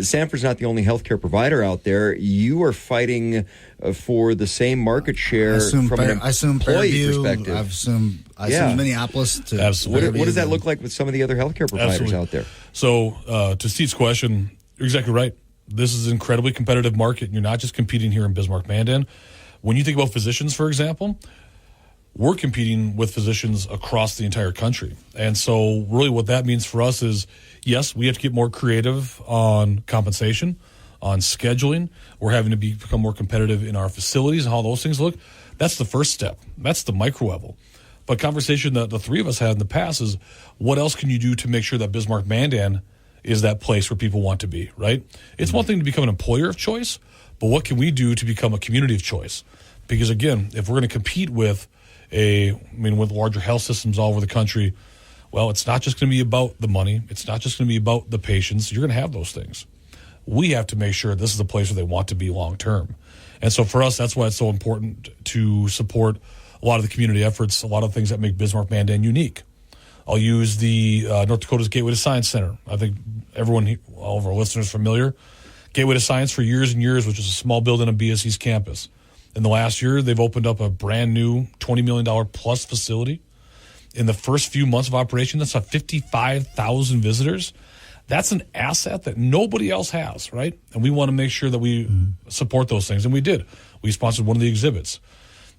Sanford's not the only healthcare provider out there. You are fighting for the same market share from an employee perspective. I assume Minneapolis. Absolutely. What does that look like with some of the other healthcare providers out there? So to Steve's question, you're exactly right. This is an incredibly competitive market. You're not just competing here in Bismarck Mandan. When you think about physicians, for example, we're competing with physicians across the entire country. And so really what that means for us is, yes, we have to get more creative on compensation, on scheduling. We're having to become more competitive in our facilities and how those things look. That's the first step. That's the micro level. But conversation that the three of us had in the past is, what else can you do to make sure that Bismarck Mandan is that place where people want to be, right? It's one thing to become an employer of choice, but what can we do to become a community of choice? Because again, if we're going to compete with with larger health systems all over the country, well, it's not just going to be about the money. It's not just going to be about the patients. You're going to have those things. We have to make sure this is a place where they want to be long term. And so for us, that's why it's so important to support a lot of the community efforts, a lot of things that make Bismarck Mandan unique. I'll use the North Dakota's Gateway to Science Center. I think all of our listeners are familiar. Gateway to Science for years and years, which is a small building on BSC's campus. In the last year, they've opened up a brand new $20 million plus facility. In the first few months of operation, that's 55,000 visitors. That's an asset that nobody else has, right? And we want to make sure that we support those things. And we did. We sponsored one of the exhibits.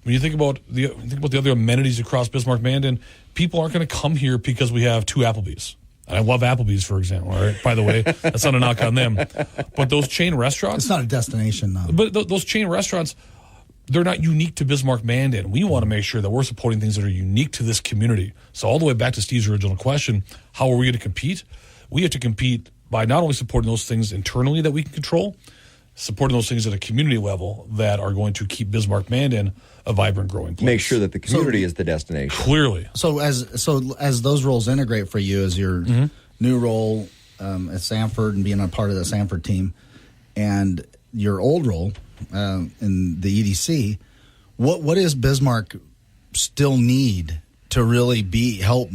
When you think about the other amenities across Bismarck Mandan, people aren't going to come here because we have 2 Applebee's. And I love Applebee's, for example. All right? By the way, that's not a knock on them. But those chain restaurants... It's not a destination, no. But those chain restaurants, they're not unique to Bismarck Mandan. We want to make sure that we're supporting things that are unique to this community. So all the way back to Steve's original question, how are we going to compete? We have to compete by not only supporting those things internally that we can control, supporting those things at a community level that are going to keep Bismarck Mandan a vibrant, growing place. Make sure that the community is the destination. Clearly. So as those roles integrate for you, as your new role at Sanford and being a part of the Sanford team, and your old role in the EDC, what does Bismarck still need to really help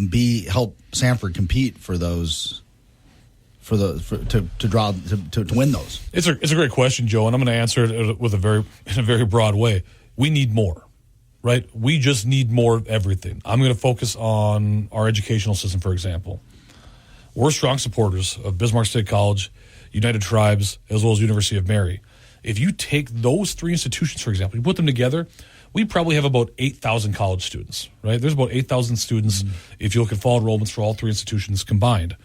Sanford compete for those? To win those? It's a great question, Joe, and I'm going to answer it in a very broad way. We need more, right? We just need more of everything. I'm going to focus on our educational system, for example. We're strong supporters of Bismarck State College, United Tribes, as well as University of Mary. If you take those 3 institutions, for example, you put them together, we probably have about 8,000 college students, right? There's about 8,000 students if you look at fall enrollments for all 3 institutions combined.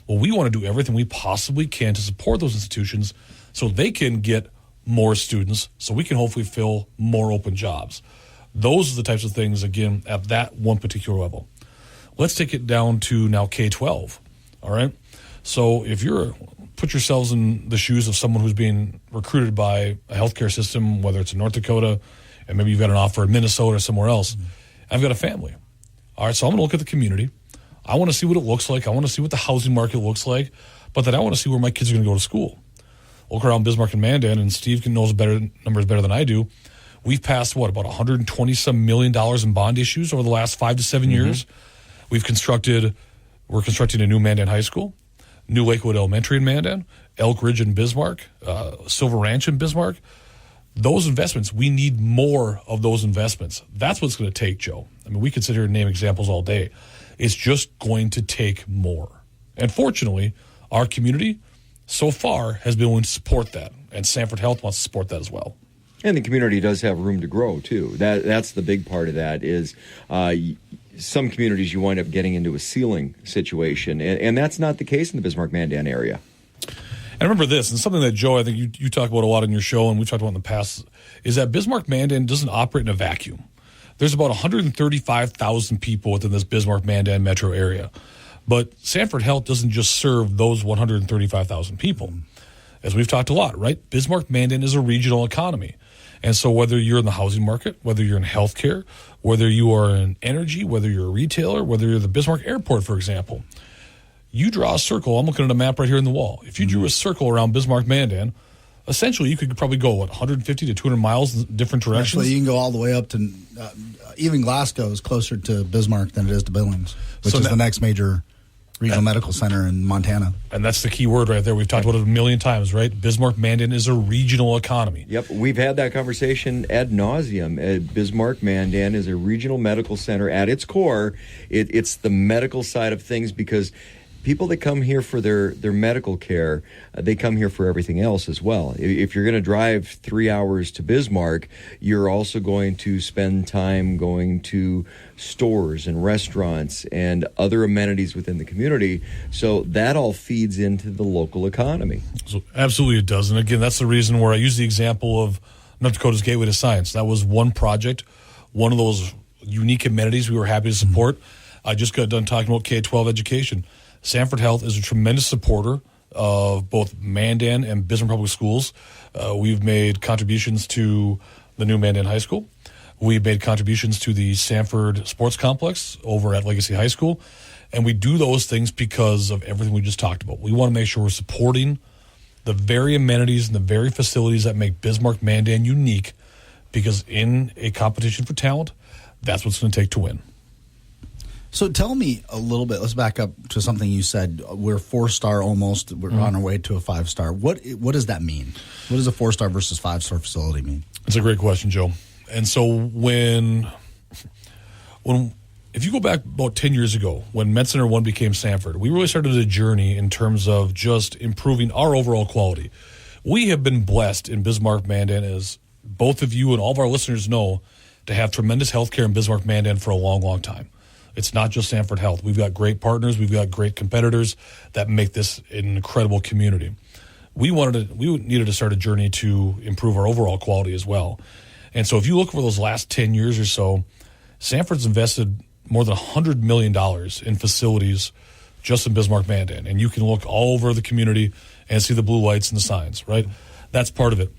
Well, we want to do everything we possibly can to support those institutions so they can get more students so we can hopefully fill more open jobs. Those are the types of things, again, at that one particular level. Let's take it down to now K-12, all right? So if put yourselves in the shoes of someone who's being recruited by a healthcare system, whether it's in North Dakota, and maybe you've got an offer in Minnesota or somewhere else. I've got a family. All right, so I'm going to look at the community. I want to see what it looks like. I want to see what the housing market looks like, but then I want to see where my kids are going to go to school. Look around Bismarck and Mandan, and Steve knows numbers better than I do. We've passed, about $120-some million in bond issues over the last 5 to 7 years. We're constructing a new Mandan High School, new Lakewood Elementary in Mandan, Elk Ridge in Bismarck, Silver Ranch in Bismarck. Those investments, we need more of those investments. That's what it's going to take, Joe. I mean, we could sit here and name examples all day. It's just going to take more. And fortunately, our community so far has been willing to support that, and Sanford Health wants to support that as well. And the community does have room to grow, too. That's the big part of that is some communities you wind up getting into a ceiling situation, and that's not the case in the Bismarck-Mandan area. And remember this, and something that, Joe, I think you talk about a lot in your show, and we've talked about in the past, is that Bismarck-Mandan doesn't operate in a vacuum. There's about 135,000 people within this Bismarck-Mandan metro area. But Sanford Health doesn't just serve those 135,000 people. As we've talked a lot, right? Bismarck-Mandan is a regional economy. And so whether you're in the housing market, whether you're in healthcare, whether you are in energy, whether you're a retailer, whether you're the Bismarck Airport, for example, you draw a circle. I'm looking at a map right here in the wall. If you drew a circle around Bismarck-Mandan, essentially you could probably go, 150 to 200 miles in different directions? Actually, you can go all the way up to, even Glasgow is closer to Bismarck than it is to Billings, which is the next major regional medical center in Montana. And that's the key word right there. We've talked about it a million times, right? Bismarck-Mandan is a regional economy. Yep, we've had that conversation ad nauseum. Bismarck-Mandan is a regional medical center. At its core, it's the medical side of things, because people that come here for their medical care, they come here for everything else as well. If you're going to drive 3 hours to Bismarck, you're also going to spend time going to stores and restaurants and other amenities within the community. So that all feeds into the local economy. So absolutely it does. And again, that's the reason where I use the example of North Dakota's Gateway to Science. That was one project, one of those unique amenities we were happy to support. I just got done talking about K-12 education. Sanford Health is a tremendous supporter of both Mandan and Bismarck Public Schools. We've made contributions to the new Mandan High School. We've made contributions to the Sanford Sports Complex over at Legacy High School. And we do those things because of everything we just talked about. We want to make sure we're supporting the very amenities and the very facilities that make Bismarck-Mandan unique, because in a competition for talent, that's what's going to take to win. So tell me a little bit. Let's back up to something you said. We're 4-star almost. We're on our way to a 5-star. What does that mean? What does a 4-star versus 5-star facility mean? It's a great question, Joe. And so if you go back about 10 years ago, when Med Center 1 became Sanford, we really started a journey in terms of just improving our overall quality. We have been blessed in Bismarck-Mandan, as both of you and all of our listeners know, to have tremendous health care in Bismarck-Mandan for a long, long time. It's not just Sanford Health. We've got great partners. We've got great competitors that make this an incredible community. We needed to start a journey to improve our overall quality as well. And so if you look over those last 10 years or so, Sanford's invested more than $100 million in facilities just in Bismarck-Mandan. And you can look all over the community and see the blue lights and the signs, right? That's part of it.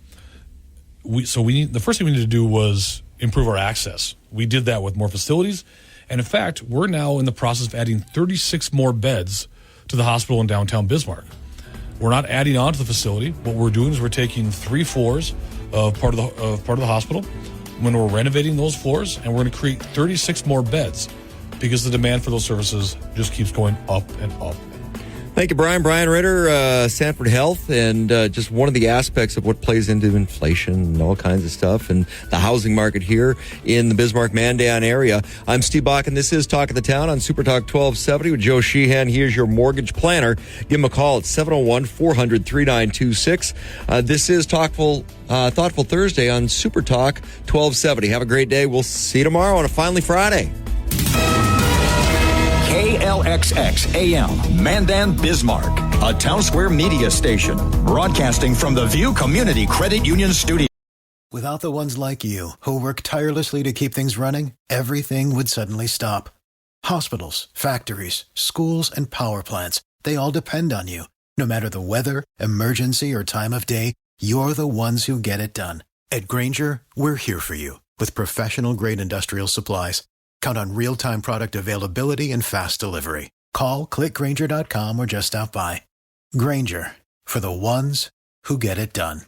The first thing we needed to do was improve our access. We did that with more facilities. And in fact, we're now in the process of adding 36 more beds to the hospital in downtown Bismarck. We're not adding on to the facility. What we're doing is we're taking 3 floors of part of the hospital, when we're renovating those floors, and we're going to create 36 more beds, because the demand for those services just keeps going up and up. Thank you, Brian. Brian Ritter, Sanford Health, and just one of the aspects of what plays into inflation and all kinds of stuff, and the housing market here in the Bismarck-Mandan area. I'm Steve Bach, and this is Talk of the Town on Super Talk 1270 with Joe Sheehan. He is your mortgage planner. Give him a call at 701-400-3926. This is Thoughtful Thursday on Super Talk 1270. Have a great day. We'll see you tomorrow on a Finally Friday. KLXX AM, Mandan, Bismarck. a Town Square media station, broadcasting from the View Community Credit Union studio. Without the ones like you, who work tirelessly to keep things running, everything would suddenly stop. Hospitals, factories, schools, and power plants, they all depend on you. No matter the weather, emergency, or time of day, you're the ones who get it done. At Grainger, we're here for you with professional-grade industrial supplies. Count on real-time product availability and fast delivery. Call, click Grainger.com, or just stop by. Grainger, for the ones who get it done.